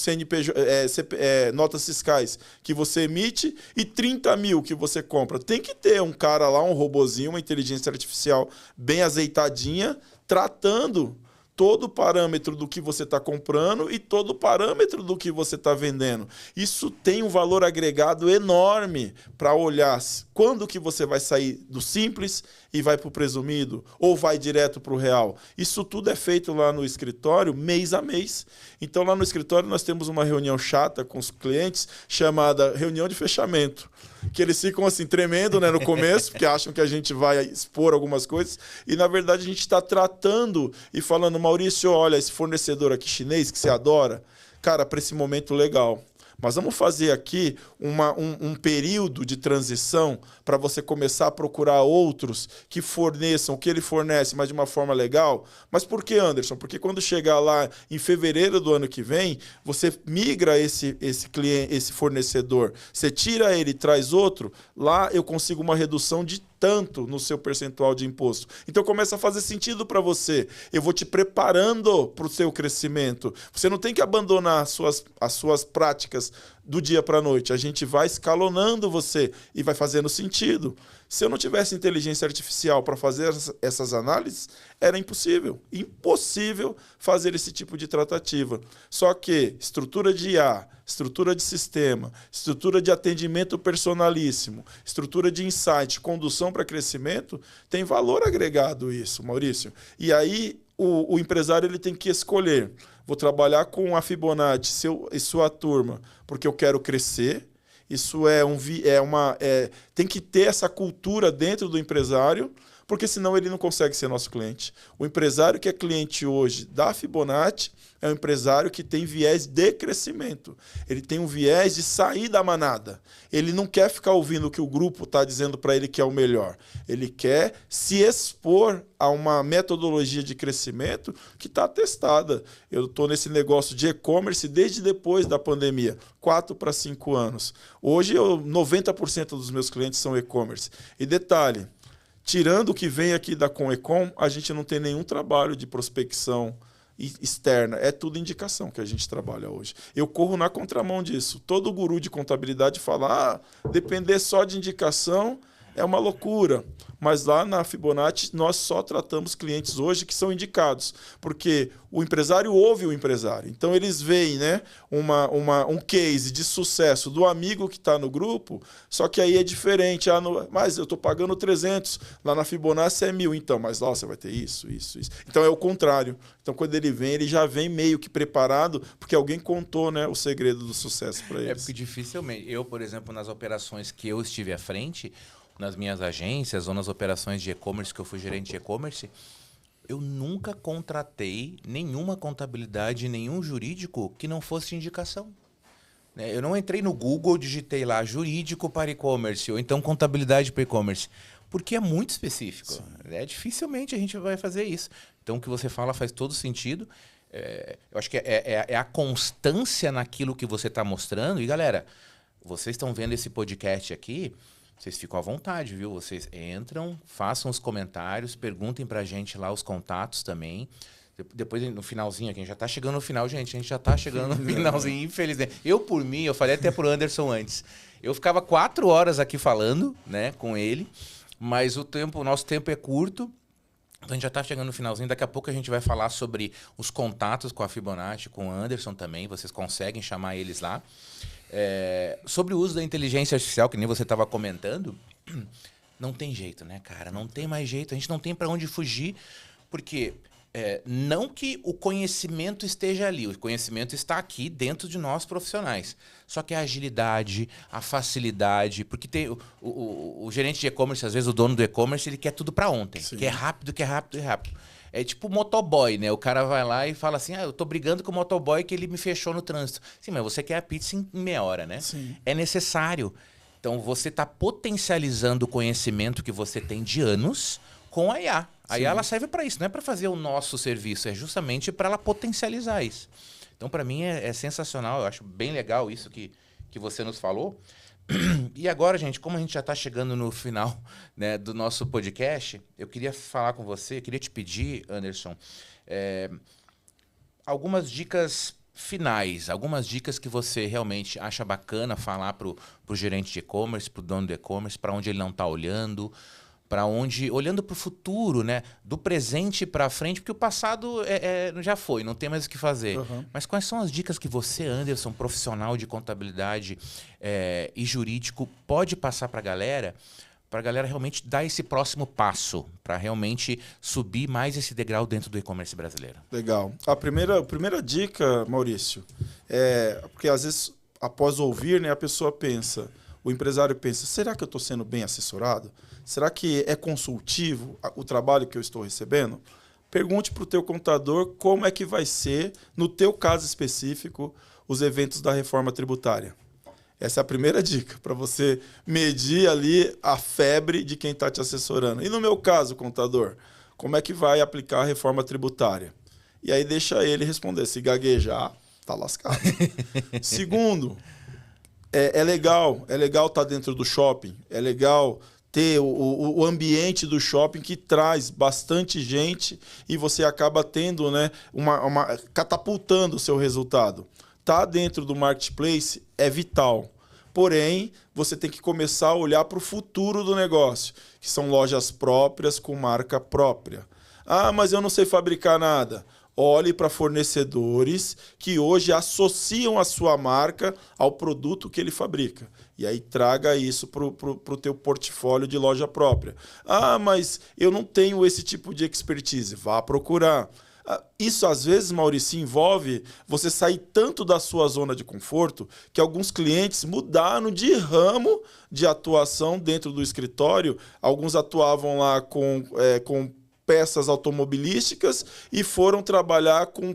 S3: notas fiscais que você emite e 30 mil que você compra. Tem que ter um cara lá, um robozinho, uma inteligência artificial bem azeitadinha, tratando todo o parâmetro do que você está comprando e todo o parâmetro do que você está vendendo. Isso tem um valor agregado enorme para olhar quando que você vai sair do simples e vai para o presumido ou vai direto para o real. Isso tudo é feito lá no escritório mês a mês. Então lá no escritório nós temos uma reunião chata com os clientes chamada reunião de fechamento, que eles ficam assim tremendo, né, no começo, porque acham que a gente vai expor algumas coisas e na verdade a gente está tratando e falando: Maurício, olha, esse fornecedor aqui chinês que você adora, cara, para esse momento legal. Mas vamos fazer aqui um período de transição para você começar a procurar outros que forneçam o que ele fornece, mas de uma forma legal. Mas por que, Anderson? Porque quando chegar lá em fevereiro do ano que vem, você migra esse cliente, esse fornecedor, você tira ele e traz outro, lá eu consigo uma redução de tanto no seu percentual de imposto. Então começa a fazer sentido para você. Eu vou te preparando para o seu crescimento. Você não tem que abandonar as suas práticas do dia para a noite. A gente vai escalonando você e vai fazendo sentido. Se eu não tivesse inteligência artificial para fazer essas análises, era impossível. Impossível fazer esse tipo de tratativa. Só que estrutura de IA, estrutura de sistema, estrutura de atendimento personalíssimo, estrutura de insight, condução para crescimento, tem valor agregado isso, Maurício. E aí o empresário ele tem que escolher. Vou trabalhar com a Fibonacci e sua turma, porque eu quero crescer. Isso tem que ter essa cultura dentro do empresário, porque senão ele não consegue ser nosso cliente. O empresário que é cliente hoje da Fibonacci é um empresário que tem viés de crescimento. Ele tem um viés de sair da manada. Ele não quer ficar ouvindo o que o grupo está dizendo para ele que é o melhor. Ele quer se expor a uma metodologia de crescimento que está testada. Eu estou nesse negócio de e-commerce desde depois da pandemia, 4 para 5 anos. Hoje, 90% dos meus clientes são e-commerce. E detalhe, tirando o que vem aqui da Conecom, a gente não tem nenhum trabalho de prospecção externa. É tudo indicação que a gente trabalha hoje. Eu corro na contramão disso. Todo guru de contabilidade fala: depender só de indicação é uma loucura. Mas lá na Fibonacci, nós só tratamos clientes hoje que são indicados, porque o empresário ouve o empresário. Então, eles veem, né, um case de sucesso do amigo que está no grupo, só que aí é diferente. Mas eu estou pagando 300, lá na Fibonacci é 1.000. Então, mas lá você vai ter isso. Então, é o contrário. Então, quando ele vem, ele já vem meio que preparado, porque alguém contou, né, o segredo do sucesso para eles.
S2: É porque dificilmente, eu, por exemplo, nas operações que eu estive à frente, nas minhas agências ou nas operações de e-commerce, que eu fui gerente de e-commerce, eu nunca contratei nenhuma contabilidade, nenhum jurídico que não fosse indicação. Eu não entrei no Google, digitei lá jurídico para e-commerce ou então contabilidade para e-commerce, porque é muito específico. Dificilmente a gente vai fazer isso. Então o que você fala faz todo sentido. Eu acho que é a constância naquilo que você está mostrando. E galera, vocês estão vendo esse podcast aqui, vocês ficam à vontade, viu? Vocês entram, façam os comentários, perguntem pra gente lá os contatos também. Depois, no finalzinho aqui, a gente já tá chegando no final, gente. A gente já tá chegando no finalzinho, infelizmente. Eu, por mim, eu falei até pro Anderson antes. Eu ficava 4 horas aqui falando, né, com ele, mas o nosso tempo é curto. Então, a gente já está chegando no finalzinho. Daqui a pouco a gente vai falar sobre os contatos com a Fibonacci, com o Anderson também. Vocês conseguem chamar eles lá. Sobre o uso da inteligência artificial, que nem você estava comentando, não tem jeito, né, cara? Não tem mais jeito. A gente não tem para onde fugir, porque não que o conhecimento esteja ali. O conhecimento está aqui dentro de nós profissionais. Só que a agilidade, a facilidade, porque tem o gerente de e-commerce, às vezes o dono do e-commerce, ele quer tudo para ontem. Sim. Quer rápido. É tipo motoboy, né? O cara vai lá e fala assim: eu tô brigando com o motoboy que ele me fechou no trânsito. Sim, mas você quer a pizza em meia hora, né?
S3: Sim.
S2: É necessário. Então, você está potencializando o conhecimento que você tem de anos com a IA. A IA ela serve para isso, não é para fazer o nosso serviço, é justamente para ela potencializar isso. Então, para mim, é sensacional. Eu acho bem legal isso que você nos falou. E agora, gente, como a gente já está chegando no final, né, do nosso podcast, eu queria falar com você, queria te pedir, Anderson, algumas dicas finais, algumas dicas que você realmente acha bacana falar para o gerente de e-commerce, para o dono de e-commerce, para onde ele não está olhando, para onde, olhando para o futuro, né? Do presente para frente, porque o passado já foi, não tem mais o que fazer. Mas quais são as dicas que você, Anderson, profissional de contabilidade e jurídico, pode passar para a galera realmente dar esse próximo passo, para realmente subir mais esse degrau dentro do e-commerce brasileiro?
S3: Legal. A primeira dica, Maurício, porque às vezes, após ouvir, né, a pessoa pensa, o empresário pensa, será que eu estou sendo bem assessorado? Será que é consultivo o trabalho que eu estou recebendo? Pergunte para o teu contador como é que vai ser, no teu caso específico, os eventos da reforma tributária. Essa é a primeira dica, para você medir ali a febre de quem está te assessorando. E no meu caso, contador, como é que vai aplicar a reforma tributária? E aí deixa ele responder. Se gaguejar, tá lascado. Segundo, é legal estar dentro do shopping, é legal ter o ambiente do shopping que traz bastante gente e você acaba tendo, né, catapultando o seu resultado. Tá dentro do marketplace é vital. Porém, você tem que começar a olhar para o futuro do negócio, que são lojas próprias com marca própria. Ah, mas eu não sei fabricar nada. Olhe para fornecedores que hoje associam a sua marca ao produto que ele fabrica. E aí traga isso para o teu portfólio de loja própria. Ah, mas eu não tenho esse tipo de expertise. Vá procurar. Isso, às vezes, Maurício, envolve você sair tanto da sua zona de conforto que alguns clientes mudaram de ramo de atuação dentro do escritório. Alguns atuavam lá com peças automobilísticas e foram trabalhar com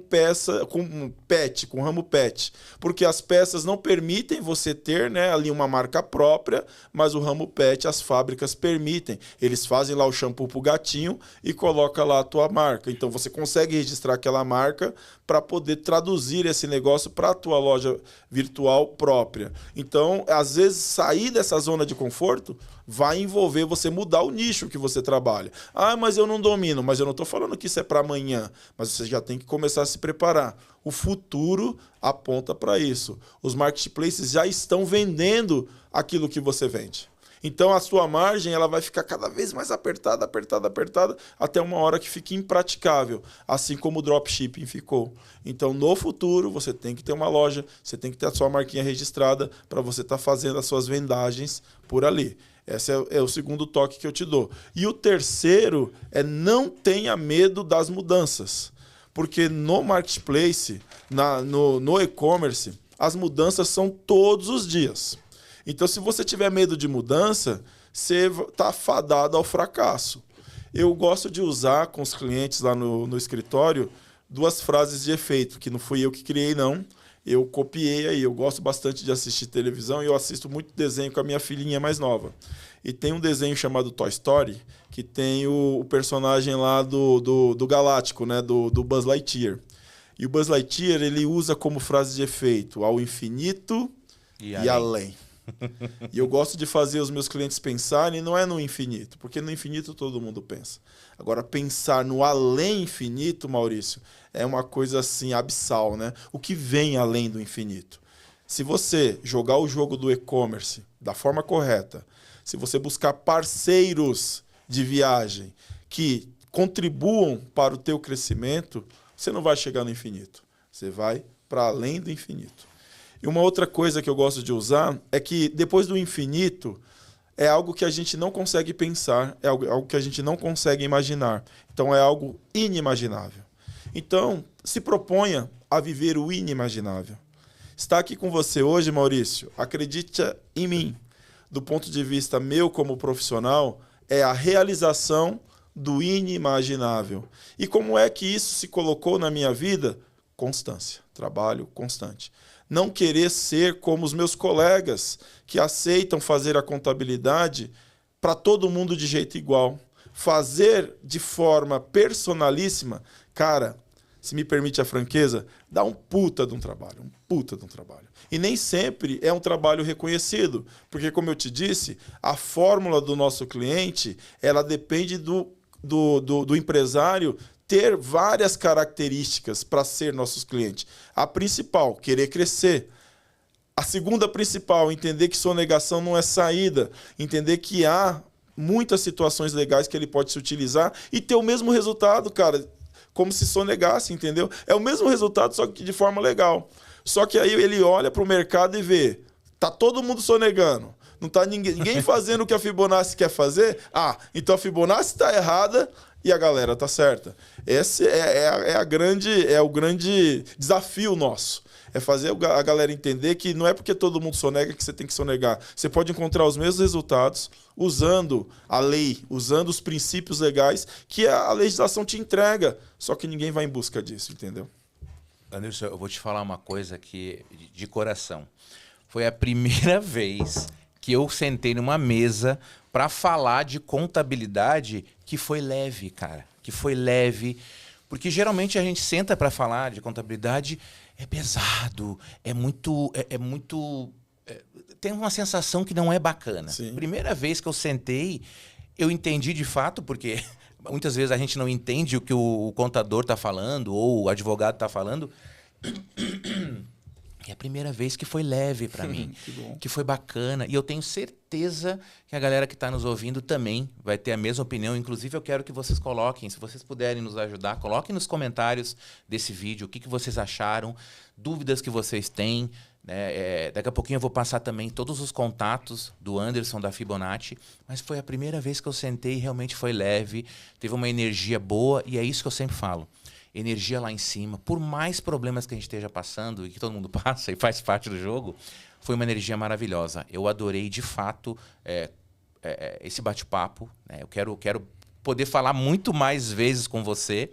S3: ramo pet, porque as peças não permitem você ter, né, ali uma marca própria, mas o ramo pet as fábricas permitem. Eles fazem lá o shampoo pro gatinho e coloca lá a tua marca. Então você consegue registrar aquela marca para poder traduzir esse negócio para a tua loja virtual própria. Então, às vezes, sair dessa zona de conforto vai envolver você mudar o nicho que você trabalha. Ah, mas eu não domino. Mas eu não estou falando que isso é para amanhã. Mas você já tem que começar a se preparar. O futuro aponta para isso. Os marketplaces já estão vendendo aquilo que você vende. Então a sua margem ela vai ficar cada vez mais apertada, até uma hora que fique impraticável, assim como o dropshipping ficou. Então no futuro você tem que ter uma loja, você tem que ter a sua marquinha registrada para você estar fazendo as suas vendagens por ali. Esse é o segundo toque que eu te dou. E o terceiro é não tenha medo das mudanças. Porque no marketplace, no e-commerce, as mudanças são todos os dias. Então, se você tiver medo de mudança, você está fadado ao fracasso. Eu gosto de usar com os clientes lá no escritório 2 frases de efeito, que não fui eu que criei, não. Eu copiei aí. Eu gosto bastante de assistir televisão e eu assisto muito desenho com a minha filhinha mais nova. E tem um desenho chamado Toy Story, que tem o personagem lá do Galáctico, né? do Buzz Lightyear. E o Buzz Lightyear ele usa como frase de efeito ao infinito e além. E eu gosto de fazer os meus clientes pensarem, não é no infinito, porque no infinito todo mundo pensa. Agora, pensar no além infinito, Maurício, é uma coisa assim abissal, né? O que vem além do infinito? Se você jogar o jogo do e-commerce da forma correta, se você buscar parceiros de viagem que contribuam para o teu crescimento, você não vai chegar no infinito. Você vai para além do infinito. E uma outra coisa que eu gosto de usar é que depois do infinito é algo que a gente não consegue pensar, é algo que a gente não consegue imaginar. Então é algo inimaginável. Então, se proponha a viver o inimaginável. Estar aqui com você hoje, Maurício, acredite em mim, do ponto de vista meu como profissional, é a realização do inimaginável. E como é que isso se colocou na minha vida? Constância, trabalho constante. Não querer ser como os meus colegas que aceitam fazer a contabilidade para todo mundo de jeito igual. Fazer de forma personalíssima, cara, se me permite a franqueza, dá um puta de um trabalho. E nem sempre é um trabalho reconhecido, porque, como eu te disse, a fórmula do nosso cliente, ela depende do empresário ter várias características para ser nossos clientes. A principal, querer crescer. A segunda principal, entender que sonegação não é saída. Entender que há muitas situações legais que ele pode se utilizar e ter o mesmo resultado, cara, como se sonegasse, entendeu? É o mesmo resultado, só que de forma legal. Só que aí ele olha para o mercado e vê, tá todo mundo sonegando. Não tá ninguém fazendo o que a Fibonacci quer fazer. Ah, então a Fibonacci está errada e a galera tá certa. Esse é o grande desafio nosso. É fazer a galera entender que não é porque todo mundo sonega que você tem que sonegar. Você pode encontrar os mesmos resultados usando a lei, usando os princípios legais que a legislação te entrega. Só que ninguém vai em busca disso, entendeu?
S2: Anderson, eu vou te falar uma coisa aqui de coração. Foi a primeira vez que eu sentei numa mesa para falar de contabilidade que foi leve, cara. Que foi leve. Porque geralmente a gente senta para falar de contabilidade, é pesado, tem uma sensação que não é bacana.
S3: Sim.
S2: Primeira vez que eu sentei, eu entendi de fato, porque muitas vezes a gente não entende o que o contador está falando ou o advogado está falando. É a primeira vez que foi leve para mim, que foi bacana. E eu tenho certeza que a galera que está nos ouvindo também vai ter a mesma opinião. Inclusive, eu quero que vocês coloquem, se vocês puderem nos ajudar, coloquem nos comentários desse vídeo o que vocês acharam, dúvidas que vocês têm. Né? Daqui a pouquinho eu vou passar também todos os contatos do Anderson, da Fibonacci. Mas foi a primeira vez que eu sentei e realmente foi leve, teve uma energia boa e é isso que eu sempre falo. Energia lá em cima, por mais problemas que a gente esteja passando e que todo mundo passa e faz parte do jogo, foi uma energia maravilhosa. Eu adorei, de fato, esse bate-papo. Né? Eu quero poder falar muito mais vezes com você.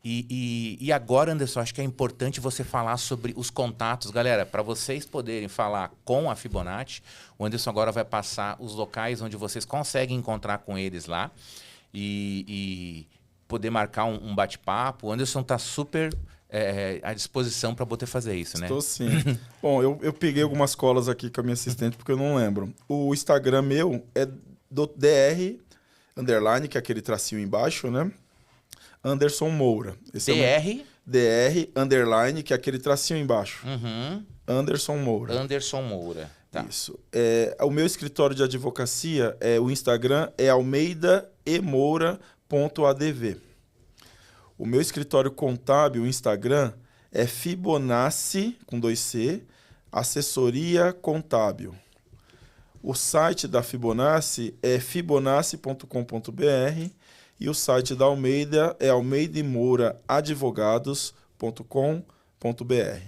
S2: E agora, Anderson, acho que é importante você falar sobre os contatos. Galera, para vocês poderem falar com a Fibonacci, o Anderson agora vai passar os locais onde vocês conseguem encontrar com eles lá. E poder marcar um bate-papo. O Anderson está super à disposição para poder fazer isso, né?
S3: Estou sim. Bom, eu peguei algumas colas aqui com a minha assistente porque eu não lembro. O Instagram meu é do DR, underline, que é aquele tracinho embaixo, né? Anderson Moura. Esse
S2: DR?
S3: DR, underline, que é aquele tracinho embaixo.
S2: Uhum.
S3: Anderson Moura.
S2: Anderson Moura. Tá.
S3: Isso. O meu escritório de advocacia, o Instagram é almeidaemoura.adv. O meu escritório contábil, o Instagram, é Fibonacci, com 2C, assessoria contábil. O site da Fibonacci é fibonacci.com.br e o site da Almeida é almeidaemouraadvogados.com.br.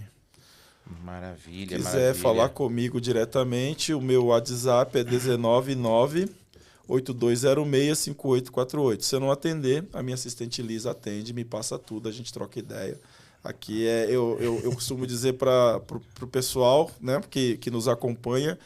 S2: Maravilha,
S3: Se quiser
S2: maravilha.
S3: falar comigo diretamente, o meu WhatsApp é 19982065848. Se eu não atender, a minha assistente Lisa atende, me passa tudo, a gente troca ideia. Aqui eu costumo dizer para o pessoal, né, que nos acompanha,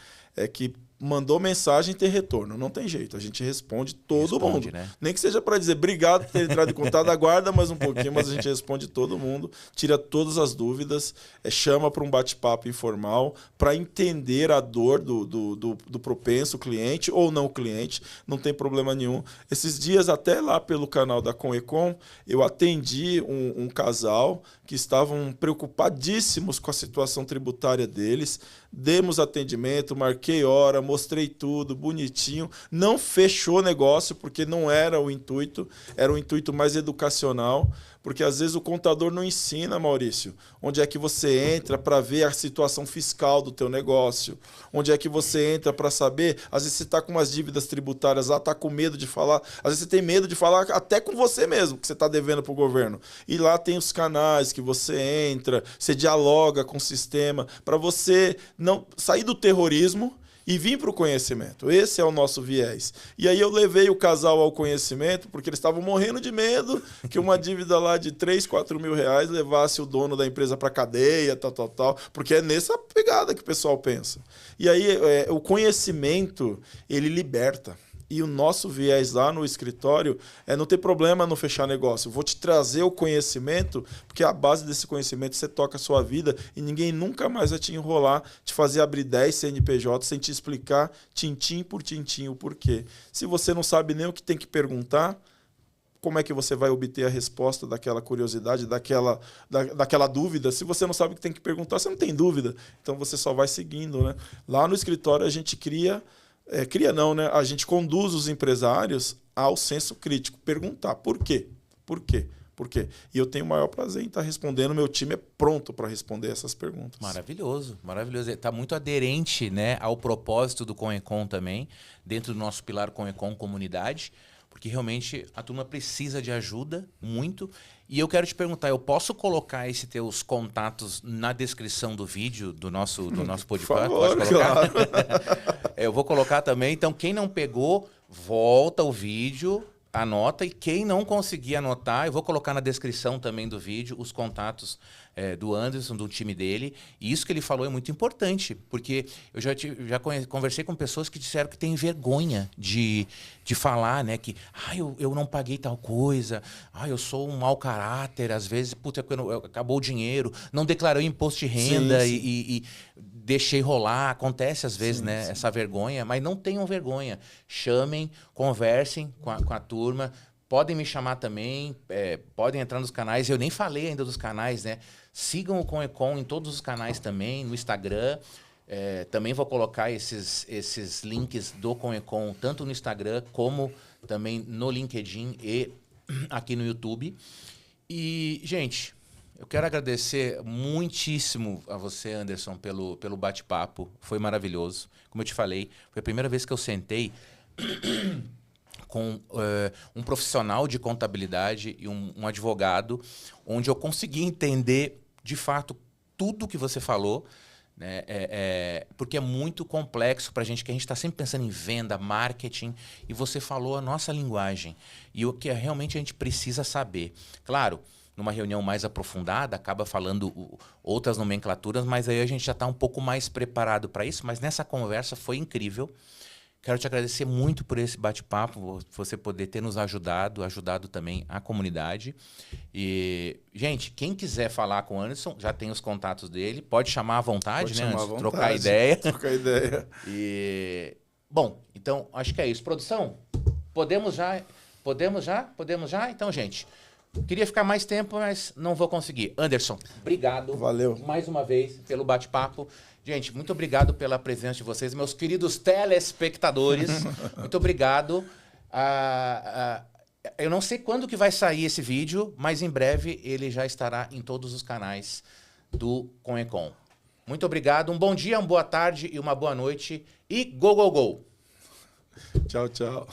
S3: que mandou mensagem tem retorno. Não tem jeito. A gente responde todo mundo. Né? Nem que seja para dizer obrigado por ter entrado em contato, aguarda mais um pouquinho, mas a gente responde todo mundo, tira todas as dúvidas, chama para um bate-papo informal, para entender a dor do propenso cliente ou não cliente. Não tem problema nenhum. Esses dias, até lá pelo canal da Conecom, eu atendi um casal que estavam preocupadíssimos com a situação tributária deles. Demos atendimento, marquei hora, mostrei tudo, bonitinho. Não fechou negócio, porque não era o intuito, era um intuito mais educacional, porque às vezes o contador não ensina, Maurício, onde é que você entra para ver a situação fiscal do teu negócio, onde é que você entra para saber, às vezes você está com umas dívidas tributárias lá, está com medo de falar, às vezes você tem medo de falar até com você mesmo, que você está devendo para o governo. E lá tem os canais que você entra, você dialoga com o sistema, para você não sair do terrorismo e vir para o conhecimento. Esse é o nosso viés. E aí eu levei o casal ao conhecimento, porque eles estavam morrendo de medo que uma dívida lá de 3, 4 mil reais levasse o dono da empresa para cadeia, tal, porque é nessa pegada que o pessoal pensa. E aí o conhecimento, ele liberta. E o nosso viés lá no escritório é não ter problema no fechar negócio. Eu vou te trazer o conhecimento, porque a base desse conhecimento você toca a sua vida e ninguém nunca mais vai te enrolar, te fazer abrir 10 CNPJ sem te explicar tintim por tintim o porquê. Se você não sabe nem o que tem que perguntar, como é que você vai obter a resposta daquela curiosidade, daquela dúvida? Se você não sabe o que tem que perguntar, você não tem dúvida. Então você só vai seguindo, né? Lá no escritório a gente cria cria não, né? A gente conduz os empresários ao senso crítico. Perguntar por quê? Por quê? Por quê? E eu tenho o maior prazer em estar respondendo. Meu time é pronto para responder essas perguntas.
S2: Maravilhoso, maravilhoso. Está muito aderente, né, ao propósito do Conecon também, dentro do nosso pilar Conecon Comunidade, porque realmente a turma precisa de ajuda, muito. E eu quero te perguntar, eu posso colocar esses teus contatos na descrição do vídeo do nosso podcast?
S3: Por favor,
S2: Pode colocar?
S3: claro.
S2: Eu vou colocar também. Então, quem não pegou, volta o vídeo, anota. E quem não conseguir anotar, eu vou colocar na descrição também do vídeo os contatos do Anderson, do time dele. E isso que ele falou é muito importante, porque eu já conversei com pessoas que disseram que têm vergonha de falar, né? Que eu não paguei tal coisa, eu sou um mau caráter, às vezes, acabou o dinheiro, não declarei imposto de renda.
S3: Sim, sim.
S2: E deixei rolar. Acontece às vezes,
S3: Sim,
S2: né?
S3: sim.
S2: Essa vergonha, mas não tenham vergonha. Chamem, conversem com a turma. Podem me chamar também, podem entrar nos canais. Eu nem falei ainda dos canais, né? Sigam o Conecon em todos os canais também, no Instagram. Também vou colocar esses links do Conecon, tanto no Instagram como também no LinkedIn e aqui no YouTube. E, gente, eu quero agradecer muitíssimo a você, Anderson, pelo bate-papo. Foi maravilhoso. Como eu te falei, foi a primeira vez que eu sentei com um profissional de contabilidade e um advogado, onde eu consegui entender, de fato, tudo que você falou, né? Porque é muito complexo para a gente, que a gente está sempre pensando em venda, marketing, e você falou a nossa linguagem. E o que realmente a gente precisa saber. Claro, numa reunião mais aprofundada, acaba falando outras nomenclaturas, mas aí a gente já está um pouco mais preparado para isso. Mas nessa conversa foi incrível. Quero te agradecer muito por esse bate-papo, você poder ter nos ajudado também a comunidade. E, gente, quem quiser falar com o Anderson, já tem os contatos dele, pode chamar à vontade,
S3: Pode
S2: né,
S3: chamar à
S2: Anderson?
S3: vontade.
S2: Trocar ideia.
S3: Trocar ideia.
S2: E, bom, então, acho que é isso. Produção, podemos já? Podemos já? Podemos já? Então, gente, queria ficar mais tempo, mas não vou conseguir. Anderson, obrigado.
S3: Valeu.
S2: Mais uma vez pelo bate-papo. Gente, muito obrigado pela presença de vocês, meus queridos telespectadores. Muito obrigado. Eu não sei quando que vai sair esse vídeo, mas em breve ele já estará em todos os canais do Conecon. Muito obrigado. Um bom dia, uma boa tarde e uma boa noite. E go, go, go!
S3: Tchau, tchau.